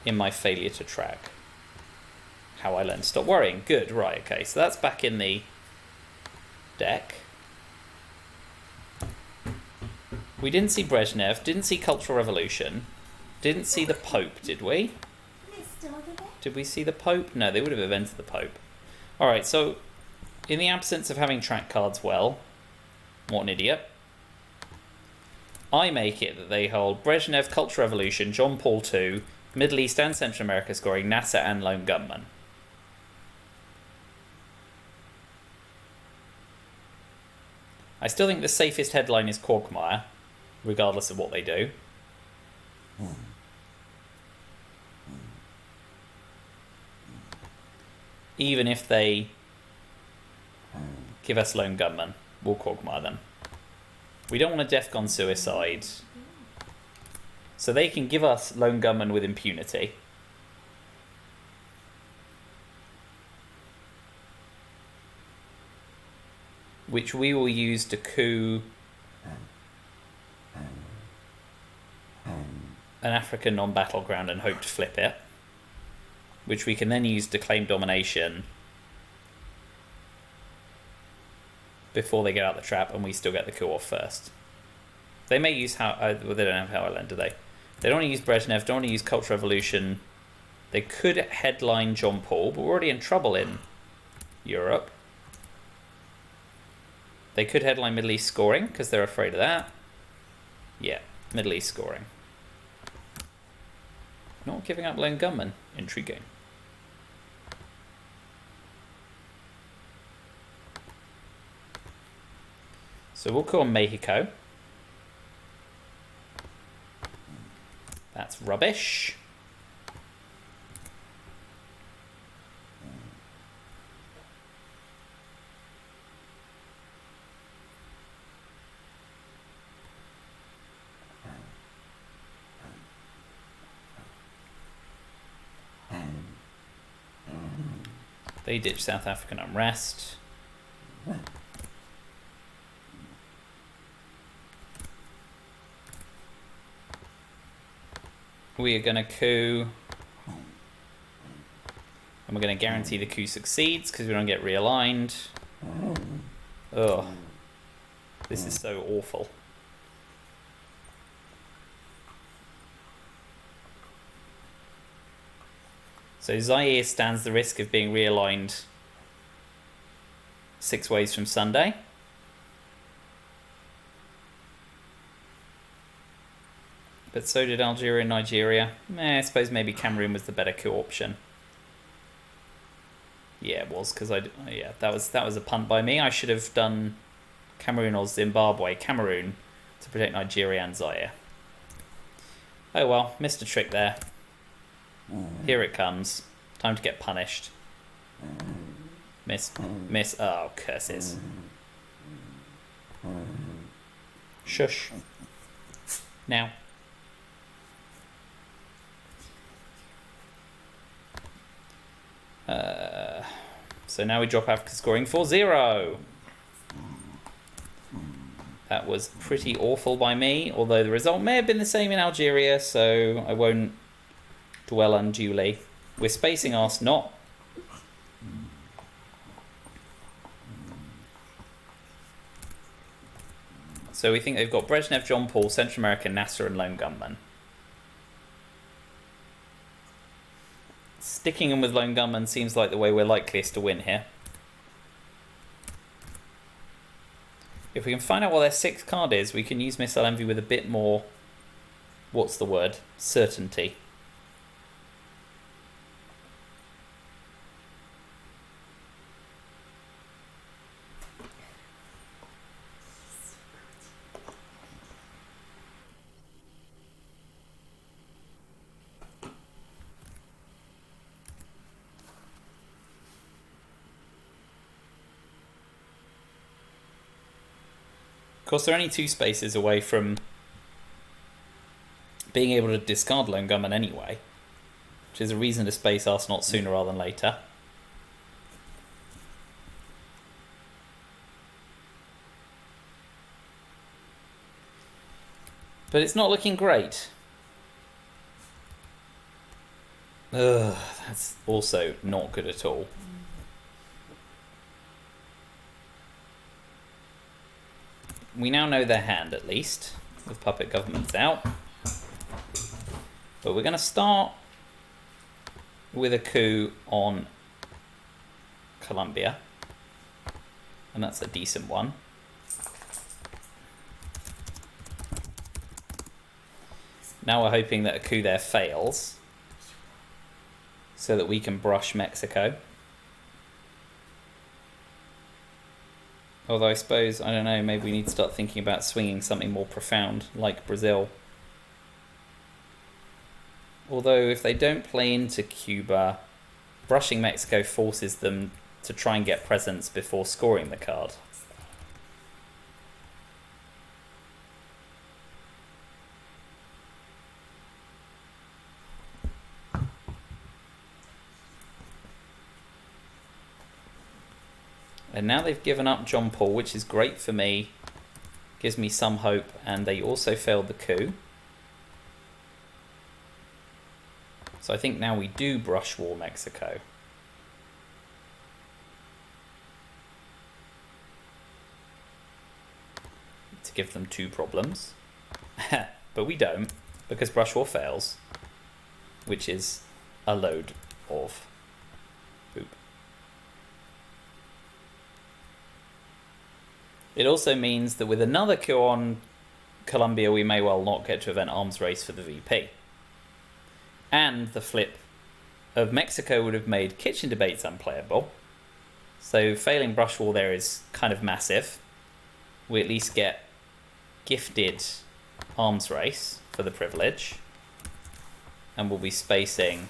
in my failure to track. How I Learned to Stop Worrying. Good, right, okay. So that's back in the deck. We didn't see Brezhnev, didn't see Cultural Revolution, didn't see the Pope, did we? Did we see the Pope? No, they would have invented the Pope. Alright, so in the absence of having track cards well, what an idiot. I make it that they hold Brezhnev, Cultural Revolution, John Paul II, Middle East and Central America scoring, NASA and Lone Gunman. I still think the safest headline is Quagmire, regardless of what they do. Even if they give us Lone Gunman, we'll Quagmire them. We don't want a Defcon suicide. So they can give us Lone Gunman with impunity. Which we will use to coup an African non-battleground and hope to flip it. Which we can then use to claim domination before they get out the trap and we still get the coup off first. They may use how. Well, they don't have Howland, do they? They don't want to use Brezhnev. Don't want to use Cultural Revolution. They could headline John Paul, but we're already in trouble in Europe. They could headline Middle East scoring because they're afraid of that. Yeah, Middle East scoring. Not giving up lone gunman. Intriguing. So we'll call Mexico. That's rubbish. They ditch South African unrest. We are going to coup. And we're going to guarantee the coup succeeds because we don't get realigned. Ugh. This is so awful. So Zaire stands the risk of being realigned 6 ways from Sunday. But so did Algeria and Nigeria. I suppose maybe Cameroon was the better coup option. Yeah, it was because that was a punt by me. I should have done Cameroon or Zimbabwe. Cameroon to protect Nigeria and Zaire. Oh well, missed a trick there. Here it comes. Time to get punished. Miss. Oh, curses. Shush. Now. So now we drop Africa scoring 4-0. That was pretty awful by me, although the result may have been the same in Algeria, so I won't dwell unduly. We're spacing us not. So we think they've got Brezhnev, John Paul, Central America, Nasser, and Lone Gunman. Sticking them with Lone Gunman seems like the way we're likeliest to win here. If we can find out what their 6th card is, we can use Missile Envy with a bit more, what's the word, certainty. Of course, they're only 2 spaces away from being able to discard Lone Gunman anyway, which is a reason to space Arsenal sooner rather than later. But it's not looking great. Ugh, that's also not good at all. We now know their hand, at least, with puppet governments out. But we're going to start with a coup on Colombia. And that's a decent one. Now we're hoping that a coup there fails, so that we can brush Mexico. Although I suppose, I don't know, maybe we need to start thinking about swinging something more profound, like Brazil. Although if they don't play into Cuba, brushing Mexico forces them to try and get presents before scoring the card. And now they've given up John Paul, which is great for me. Gives me some hope. And they also failed the coup. So I think now we do brush War Mexico. To give them 2 problems. But we don't, because brush war fails, which is a load of poop. It also means that with another kill on Colombia, we may well not get to event arms race for the VP. And the flip of Mexico would have made kitchen debates unplayable. So failing brush war there is kind of massive. We at least get gifted arms race for the privilege. And we'll be spacing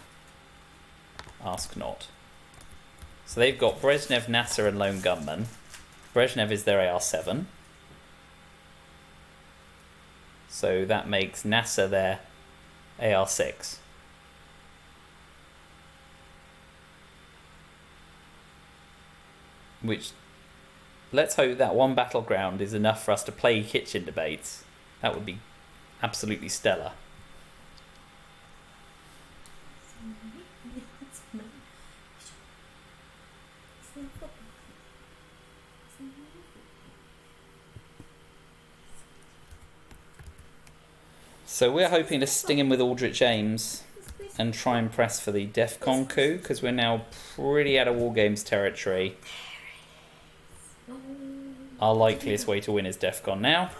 Ask Not. So they've got Brezhnev, Nasser and Lone Gunman. Brezhnev is their AR7. So that makes Nasser their AR6. Which, let's hope that one battleground is enough for us to play kitchen debates. That would be absolutely stellar. So we're hoping to sting him with Aldrich Ames and try and press for the DEFCON coup, because we're now pretty out of War Games territory. Our likeliest way to win is DEFCON now.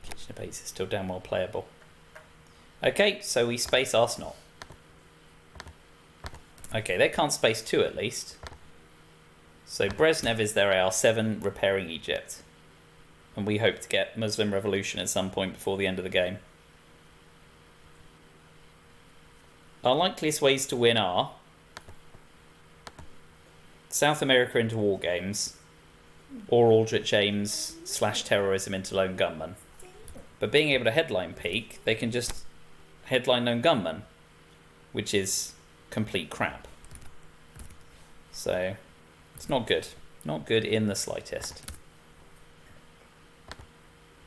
Kitchen Debates is still damn well playable. Okay, so we space Arsenal. Okay, they can't space 2 at least. So Brezhnev is their AR7 repairing Egypt. And we hope to get Muslim Revolution at some point before the end of the game. Our likeliest ways to win are South America into War Games, or Aldrich Ames / terrorism into Lone Gunman. But being able to headline peak, they can just headline Lone Gunman, which is complete crap. So it's not good. Not good in the slightest.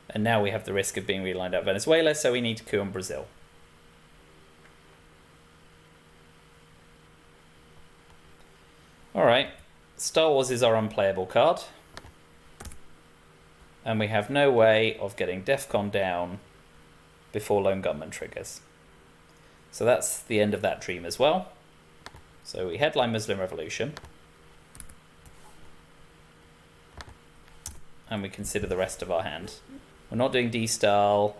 And now we have the risk of being relined out of Venezuela, so we need to coup on Brazil. Alright, Star Wars is our unplayable card. And we have no way of getting DEFCON down before Lone Gunman triggers. So that's the end of that dream as well. So we headline Muslim Revolution. And we consider the rest of our hand. We're not doing D-Style.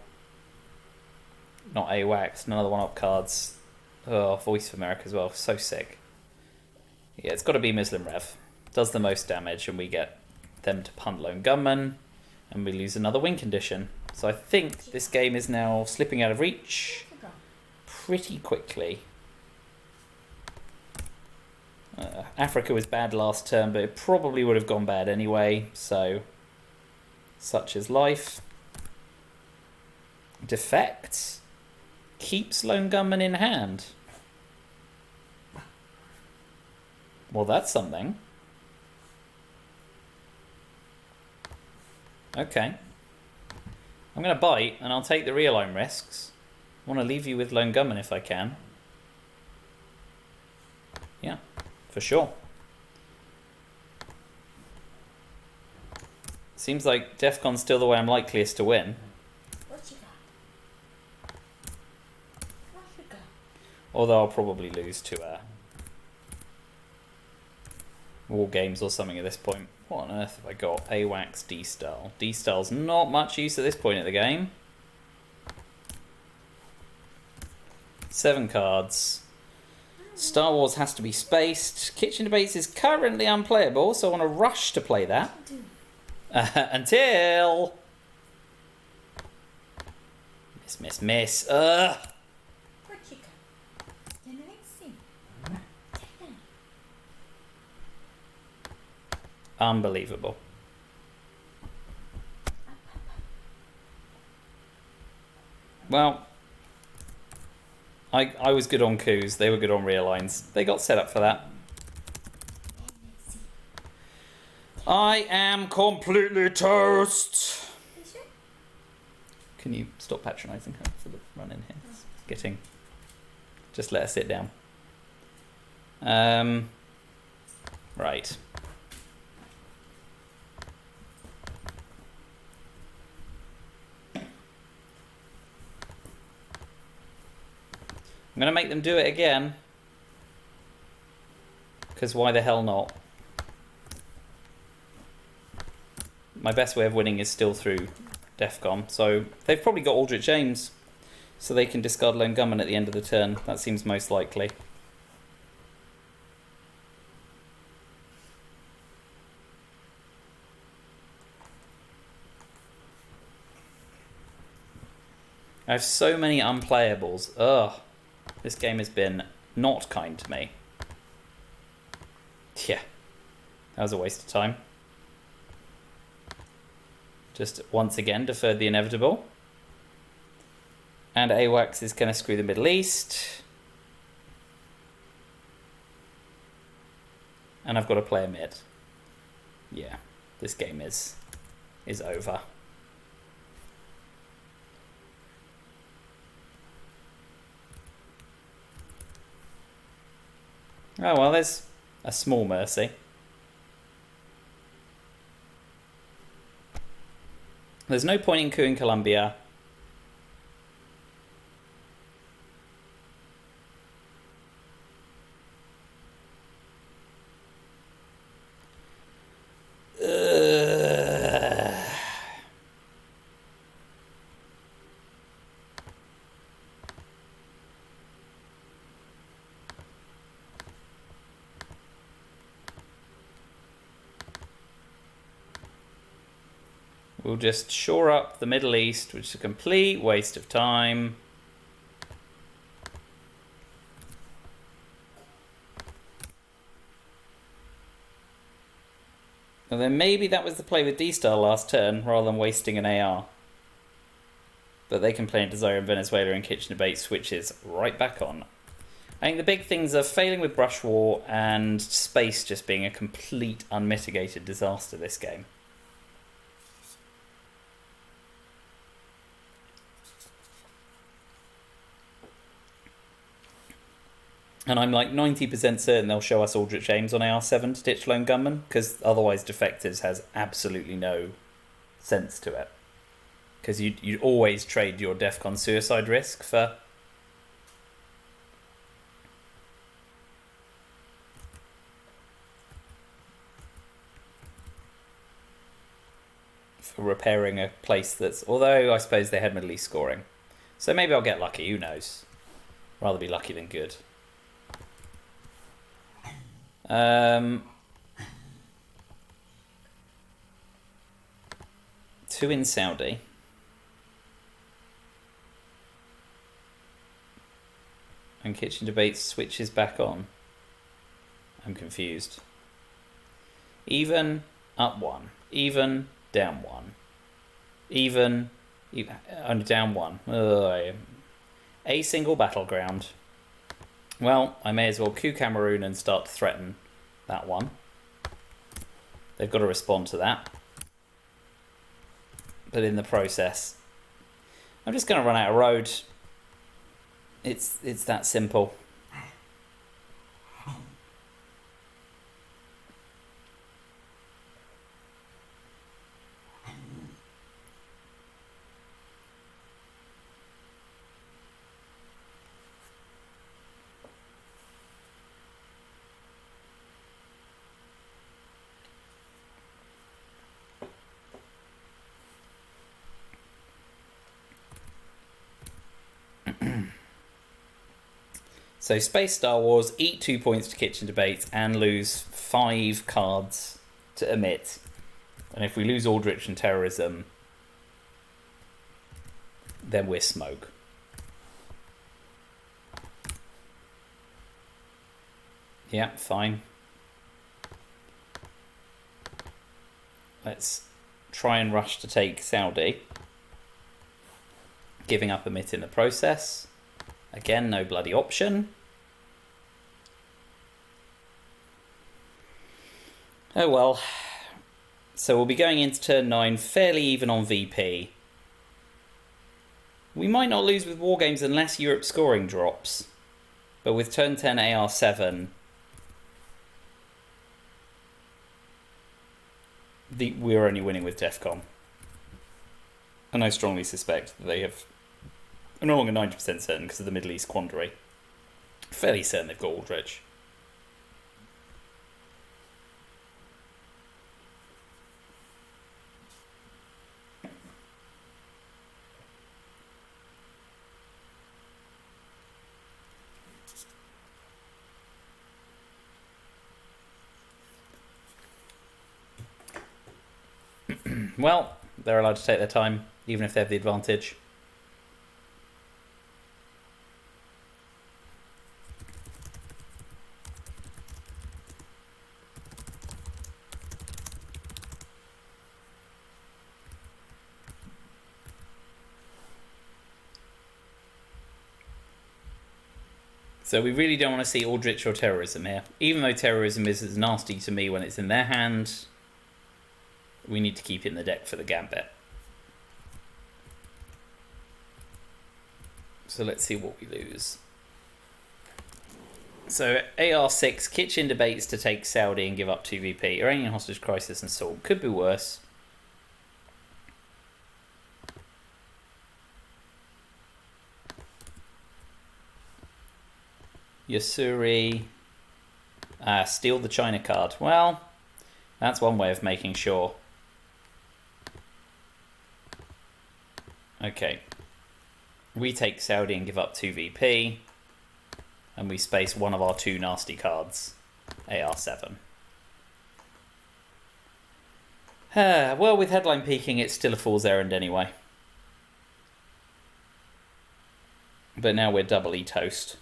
Not AWACS, none of the one-up cards. Oh, Voice of America as well, so sick. Yeah, it's got to be Muslim Rev. Does the most damage, and we get them to punt Lone Gunman, and we lose another win condition. So I think this game is now slipping out of reach pretty quickly. Africa was bad last turn, but it probably would have gone bad anyway, so such is life. Defect keeps Lone Gunman in hand. Well, that's something. Okay. I'm going to bite, and I'll take the realign risks. I want to leave you with Lone Gunman if I can. Yeah, for sure. Seems like DEFCON's still the way I'm likeliest to win. What you got? What you got? Although I'll probably lose to War Games or something at this point. What on earth have I got? AWACS, D-Style. D-Style's not much use at this point of the game. 7 cards. Star Wars has to be spaced. Kitchen Debates is currently unplayable, so I want to rush to play that. Until... Miss. What you got? You're not see. Unbelievable. Well, I was good on coups. They were good on realigns. They got set up for that. I am completely toast. Can you stop patronising her for the run in here? It's getting... Just let her sit down. Right. I'm going to make them do it again. Because why the hell not? My best way of winning is still through Defcon. So they've probably got Aldrich James. So they can discard Lone Gunman at the end of the turn. That seems most likely. I have so many unplayables. Ugh. This game has been not kind to me. Yeah. That was a waste of time. Just once again deferred the inevitable. And AWACS is going to screw the Middle East. And I've got to play a mid. Yeah. This game is over. Oh, well, there's a small mercy. There's no point in cooing Colombia. We'll just shore up the Middle East, which is a complete waste of time. And then maybe that was the play with D-Star last turn, rather than wasting an AR. But they can play into Zaire and Venezuela, and Kitchen Debate switches right back on. I think the big things are failing with Brush War and space just being a complete unmitigated disaster this game. And I'm like 90% certain they'll show us Aldrich James on AR7 to ditch Lone Gunman, because otherwise Defectors has absolutely no sense to it. Because you'd always trade your Defcon suicide risk for repairing a place that's... Although I suppose they had Middle East scoring. So maybe I'll get lucky, who knows. Rather be lucky than good. Two in Saudi. And Kitchen Debate switches back on. I'm confused. Even, up one. Even, down one. Even down one. A single battleground. Well, I may as well coup Cameroon and start to threaten that one. They've got to respond to that. But in the process, I'm just going to run out of road. It's that simple. So Space Star Wars, eat 2 points to Kitchen Debate and lose 5 cards to Emit. And if we lose Aldrich and Terrorism, then we're smoke. Yeah, fine. Let's try and rush to take Saudi. Giving up Emit in the process. Again, no bloody option. Oh well. So we'll be going into turn 9 fairly even on VP. We might not lose with War Games unless Europe scoring drops. But with turn 10 AR7, we're only winning with DEFCON. And I strongly suspect that they have... I'm no longer 90% certain because of the Middle East quandary. Fairly certain they've got Aldrich. Well, they're allowed to take their time, even if they have the advantage. So we really don't want to see Aldrich or terrorism here. Even though terrorism is as nasty to me when it's in their hand, we need to keep it in the deck for the gambit. So let's see what we lose. So AR6, Kitchen debates to take Saudi and give up 2 VP. Iranian hostage crisis and Salt. Could be worse. Yasuri. Steal the China card. Well, that's one way of making sure. Okay. We take Saudi and give up 2 VP. And we space one of our 2 nasty cards. AR7. Well, with headline peaking, it's still a fool's errand anyway. But now we're doubly toast.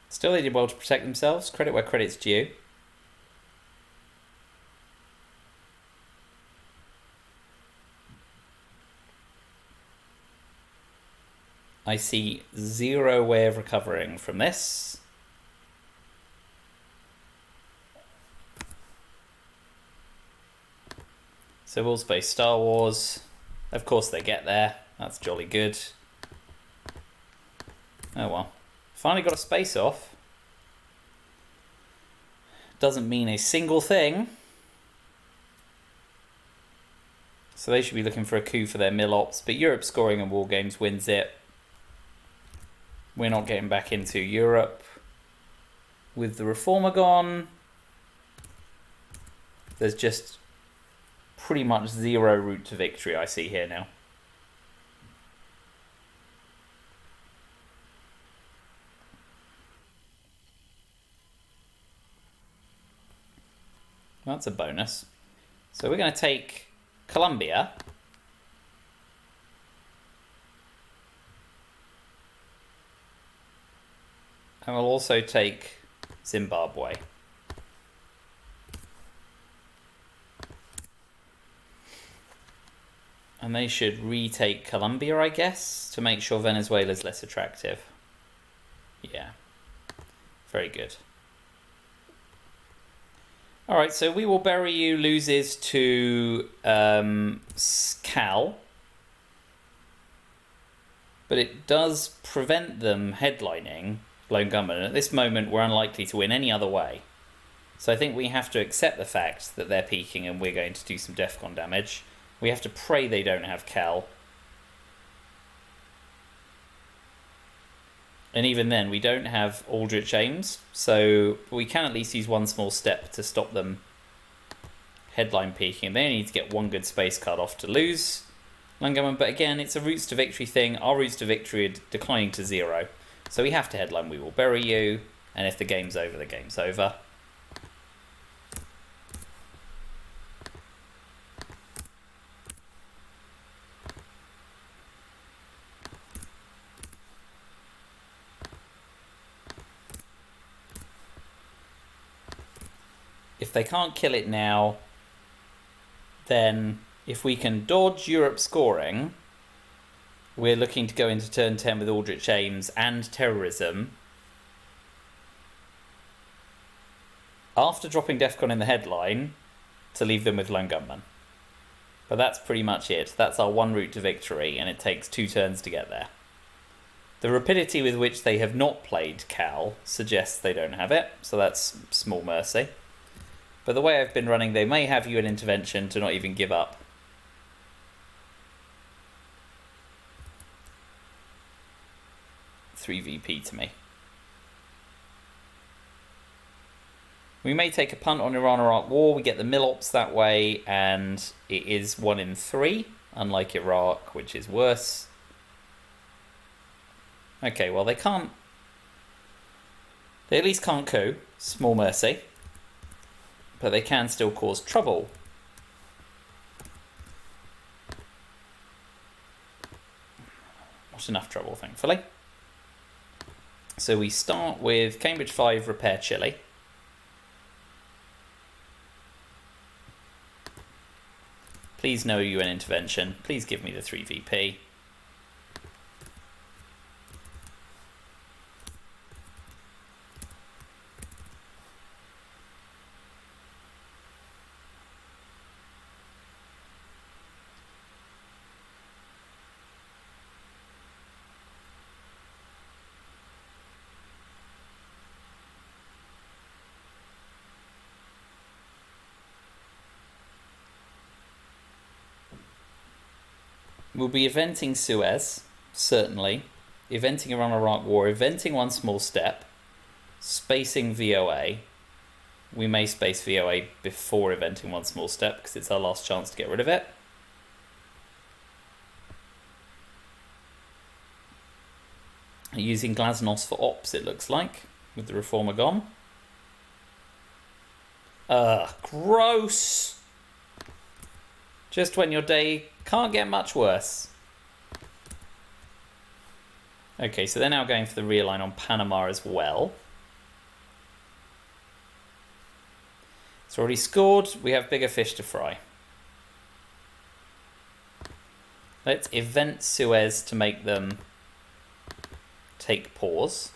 Still, they did well to protect themselves. Credit where credit's due. I see 0 way of recovering from this. So we'll space Star Wars. Of course they get there. That's jolly good. Oh well. Finally got a space off. Doesn't mean a single thing. So they should be looking for a coup for their mill ops. But Europe scoring in War Games wins it. We're not getting back into Europe. With the Reformer gone, there's just pretty much 0 route to victory I see here now. That's a bonus. So we're going to take Colombia. And we'll also take Zimbabwe. And they should retake Colombia, I guess, to make sure Venezuela's less attractive. Yeah. Very good. Alright, so We Will Bury You loses to Cal. But it does prevent them headlining Lone Gunman. And at this moment, we're unlikely to win any other way. So I think we have to accept the fact that they're peaking and we're going to do some DEFCON damage. We have to pray they don't have Cal. And even then, we don't have Aldrich aims, so we can at least use one small step to stop them headline peaking. They only need to get 1 good space card off to lose Langaman, but again, it's a routes to victory thing. Our routes to victory are declining to 0. So we have to headline We Will Bury You, and if the game's over, the game's over. If they can't kill it now, then if we can dodge Europe scoring, we're looking to go into turn 10 with Aldrich aims and terrorism. After dropping DEFCON in the headline, to leave them with Lone Gunman. But that's pretty much it. That's our 1 route to victory, and it takes 2 turns to get there. The rapidity with which they have not played Cal suggests they don't have it, so that's small mercy. But the way I've been running, they may have you an intervention to not even give up. Three VP to me. We may take a punt on Iran-Iraq war. We get the Milops that way, and it is 1 in 3, unlike Iraq, which is worse. Okay, well, they can't... They at least can't coup. Small mercy. But they can still cause trouble. Not enough trouble, thankfully. So we start with Cambridge 5, repair Chile. Please no UN intervention. Please give me the 3 VP. We'll be eventing Suez, certainly. Eventing Iran-Iraq war, eventing One Small Step, spacing VOA. We may space VOA before eventing One Small Step because it's our last chance to get rid of it. Using Glasnost for ops, it looks like, with the Reformer gone. Gross! Just when your day can't get much worse. Okay, so they're now going for the realign on Panama as well. It's already scored. We have bigger fish to fry. Let's event Suez to make them take pause.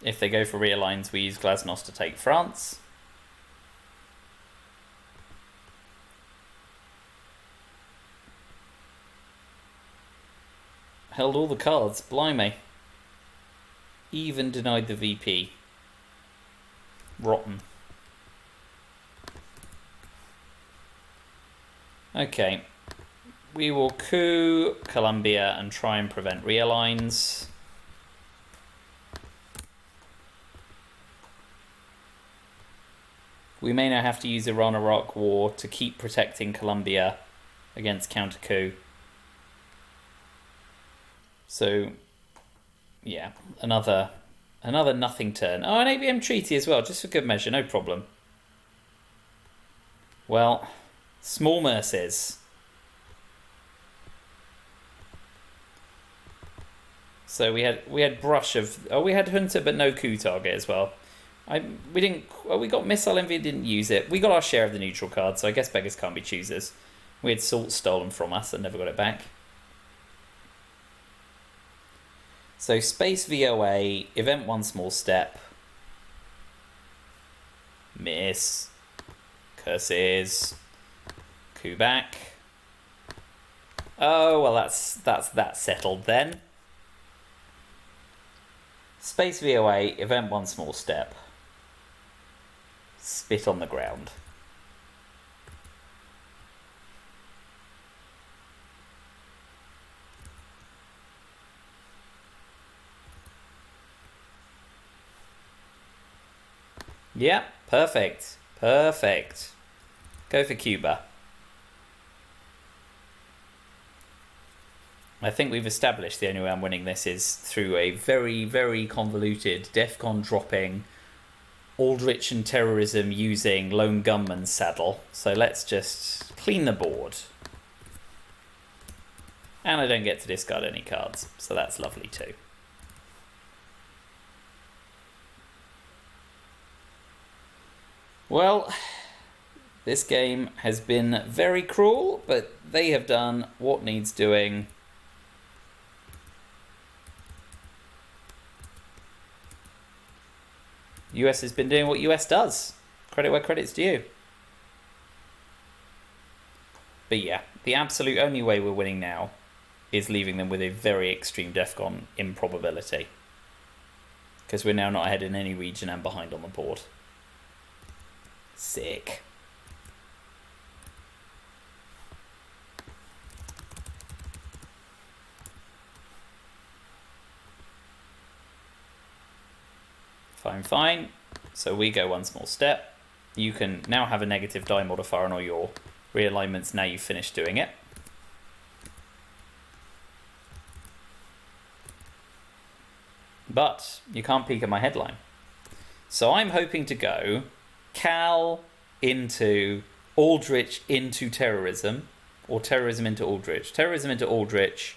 If they go for realigns, we use Glasnost to take France. Held all the cards, blimey. Even denied the VP. Rotten. Okay. We will coup Colombia and try and prevent realigns. We may now have to use Iran-Iraq war to keep protecting Colombia against counter-coup. So, yeah, another nothing turn. Oh, an ABM treaty as well, just for good measure, no problem. Well, small mercies. So we had brush of... Oh, we had Hunter, but no coup target as well. We didn't... Well, we got missile envy, didn't use it. We got our share of the neutral card, so I guess beggars can't be choosers. We had salt stolen from us and never got it back. So space VOA, event One Small Step. Miss. Curses. Coup back. Oh, well, that's that settled then. Space VOA, event One Small Step. Spit on the ground. Yeah, perfect. Perfect. Go for Cuba. I think we've established the only way I'm winning this is through a very, very convoluted DEFCON dropping Aldrich and terrorism using lone gunman saddle. So let's just clean the board. And I don't get to discard any cards, so that's lovely too. Well, this game has been very cruel, but they have done what needs doing. US has been doing what US does. Credit where credit's due. But yeah, the absolute only way we're winning now is leaving them with a very extreme DEFCON improbability. Because we're now not ahead in any region and behind on the board. Sick. Fine. So we go one small step. You can now have a negative die modifier on all your realignments now you've finished doing it. But you can't peek at my headline. So I'm hoping to go Cal into Aldrich into terrorism, or terrorism into Aldrich. Terrorism into Aldrich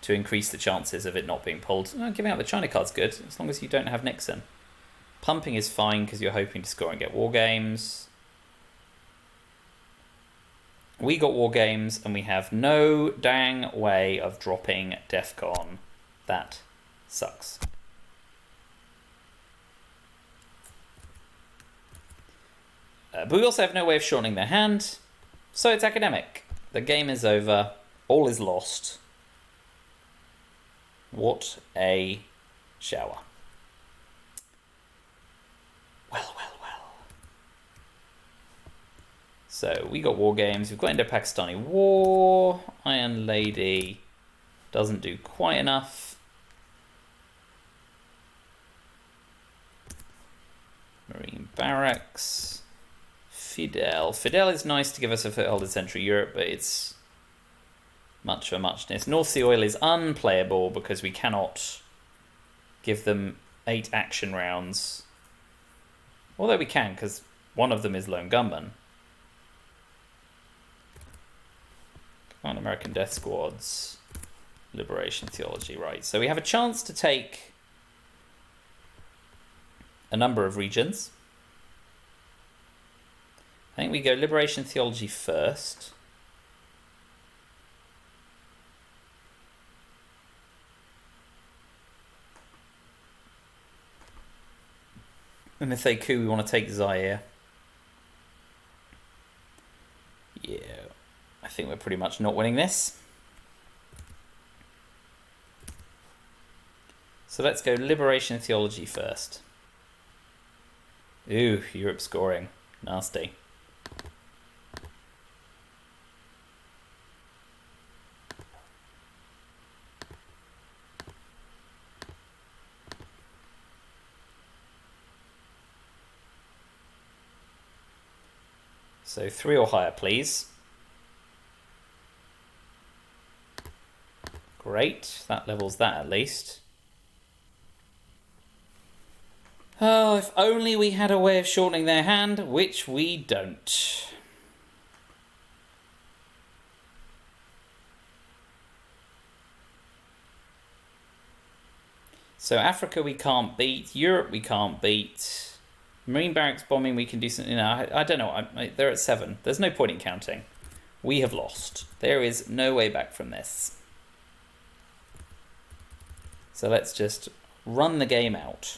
to increase the chances of it not being pulled. Oh, giving out the China card's good, as long as you don't have Nixon. Pumping is fine because you're hoping to score and get war games. We got war games and we have no dang way of dropping DEFCON. That sucks. But we also have no way of shortening their hand, so it's academic. The game is over. All is lost. What a shower. Well. So we got war games. We've got Indo-Pakistani War. Iron Lady doesn't do quite enough. Marine Barracks. Fidel. Fidel is nice to give us a foothold in Central Europe, but it's much for muchness. North Sea Oil is unplayable because we cannot give them 8 action rounds. Although we can, because one of them is Lone Gunman. Come on, American Death Squads. Liberation Theology, right. So we have a chance to take a number of regions. I think we go Liberation Theology first. And if they coup, we want to take Zaire. Yeah, I think we're pretty much not winning this. So let's go Liberation Theology first. Ooh, Europe scoring. Nasty. So 3 or higher, please. Great, that levels that at least. Oh, if only we had a way of shortening their hand, which we don't. So Africa we can't beat, Europe we can't beat. Marine barracks bombing, we can do something. I don't know. They're at 7. There's no point in counting. We have lost. There is no way back from this. So let's just run the game out.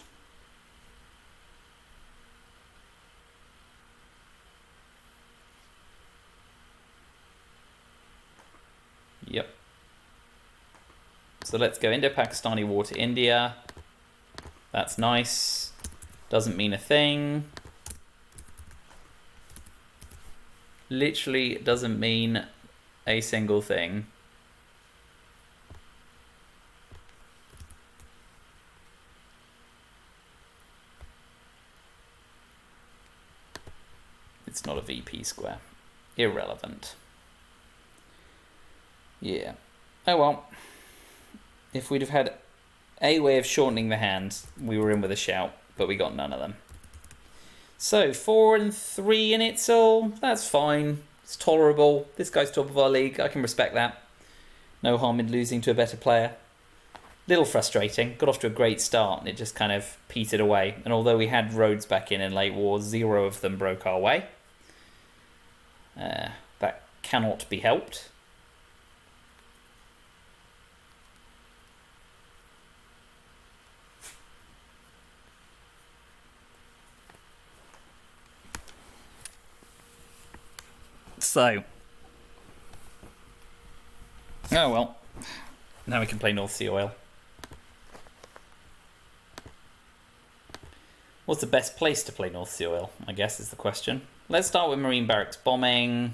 Yep. So let's go Indo-Pakistani War to India. That's nice. Doesn't mean a thing. Literally doesn't mean a single thing. It's not a VP square. Irrelevant. Yeah. Oh well. If we'd have had a way of shortening the hand, we were in with a shout. But we got none of them. So 4 and 3 in ITSL. That's fine. It's tolerable. This guy's top of our league. I can respect that. No harm in losing to a better player. Little frustrating. Got off to a great start and it just kind of petered away. And although we had roads back in late war, 0 of them broke our way. That cannot be helped. So, oh well, now we can play North Sea Oil. What's the best place to play North Sea Oil, I guess, is the question. Let's start with Marine Barracks bombing.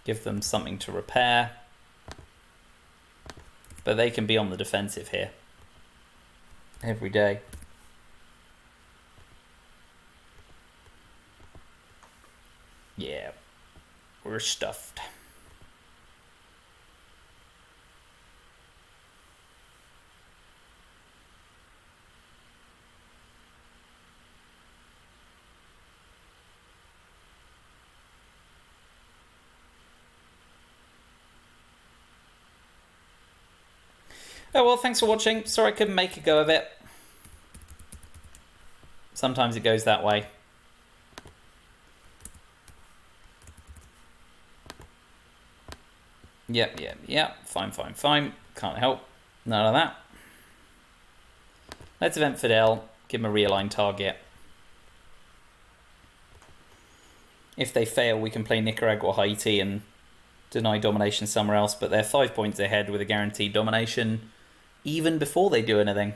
Give them something to repair. But they can be on the defensive here. Every day. Yeah. We're stuffed. Oh well, thanks for watching. Sorry I couldn't make a go of it. Sometimes it goes that way. Yep. Fine. Can't help. None of that. Let's event Fidel. Give them a realigned target. If they fail, we can play Nicaragua or Haiti and deny domination somewhere else, but they're 5 points ahead with a guaranteed domination even before they do anything.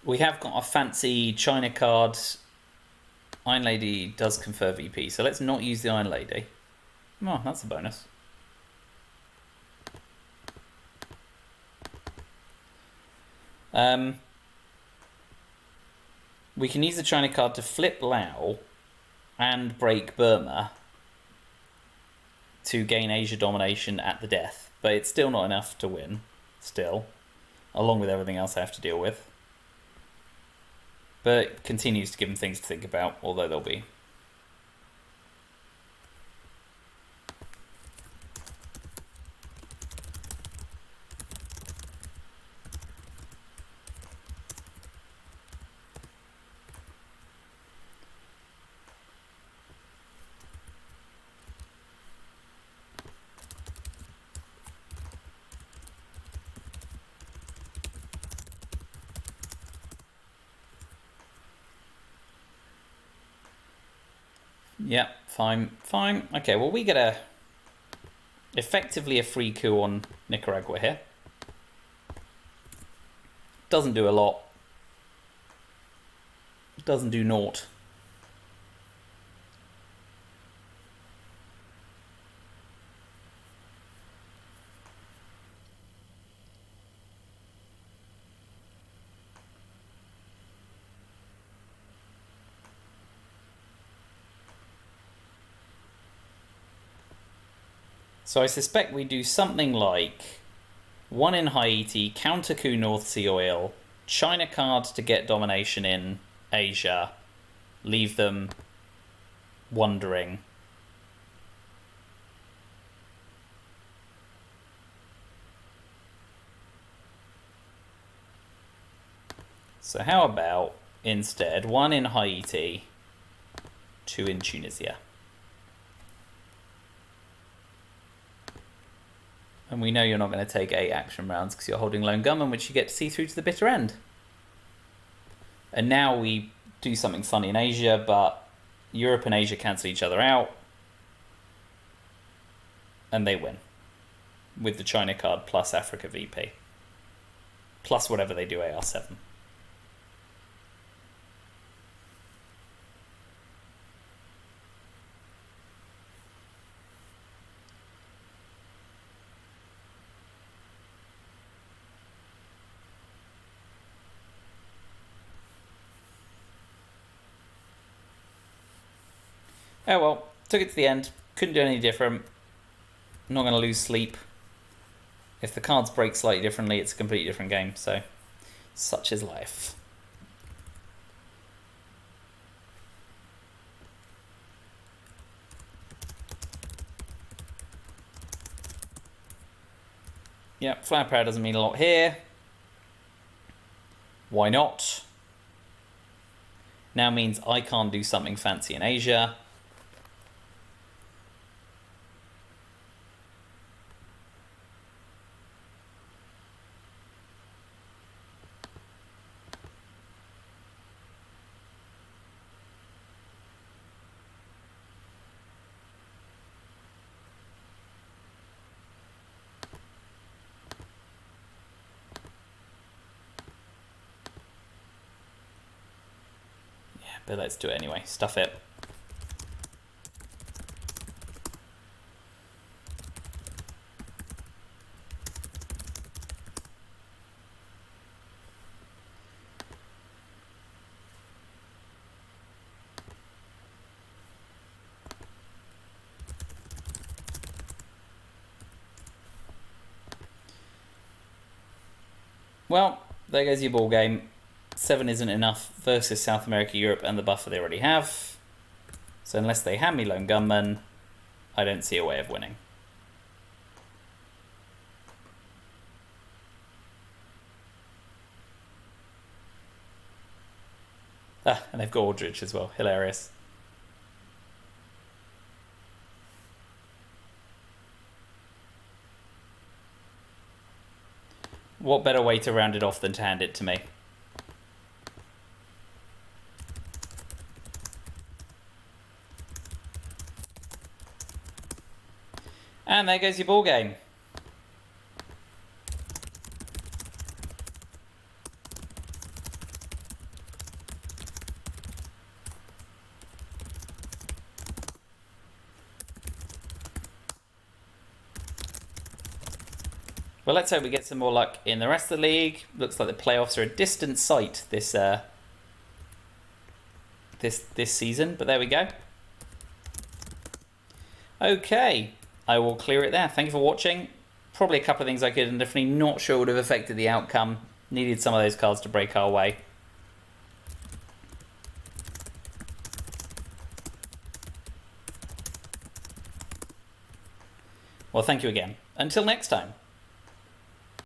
We have got a fancy China card. Iron Lady does confer VP, so let's not use the Iron Lady. Oh, that's a bonus. We can use the China card to flip Lao and break Burma to gain Asia domination at the death, but it's still not enough to win, still, along with everything else I have to deal with. But it continues to give them things to think about, although they'll be. Yeah, fine. Okay, well we get effectively a free coup on Nicaragua here. Doesn't do a lot. Doesn't do naught. So I suspect we do something like 1 in Haiti, counter coup North Sea Oil, China card to get domination in Asia, leave them wondering. So how about instead 1 in Haiti, 2 in Tunisia. And we know you're not going to take 8 action rounds because you're holding Lone Gunman, which you get to see through to the bitter end. And now we do something funny in Asia, but Europe and Asia cancel each other out. And they win. With the China card plus Africa VP. Plus whatever they do AR7. Oh well, took it to the end. Couldn't do any different. I'm not going to lose sleep. If the cards break slightly differently, it's a completely different game. So, such is life. Yeah, flower power doesn't mean a lot here. Why not? Now means I can't do something fancy in Asia. But let's do it anyway. Stuff it. Well, there goes your ball game. 7 isn't enough versus South America, Europe, and the buffer they already have. So unless they hand me Lone Gunman, I don't see a way of winning. Ah, and they've got Aldrich as well. Hilarious. What better way to round it off than to hand it to me? And there goes your ball game. Well, let's hope we get some more luck in the rest of the league. Looks like the playoffs are a distant sight this season, but there we go. Okay, I will clear it there. Thank you for watching. Probably a couple of things I could, and definitely not sure would have affected the outcome. Needed some of those cards to break our way. Well, thank you again. Until next time.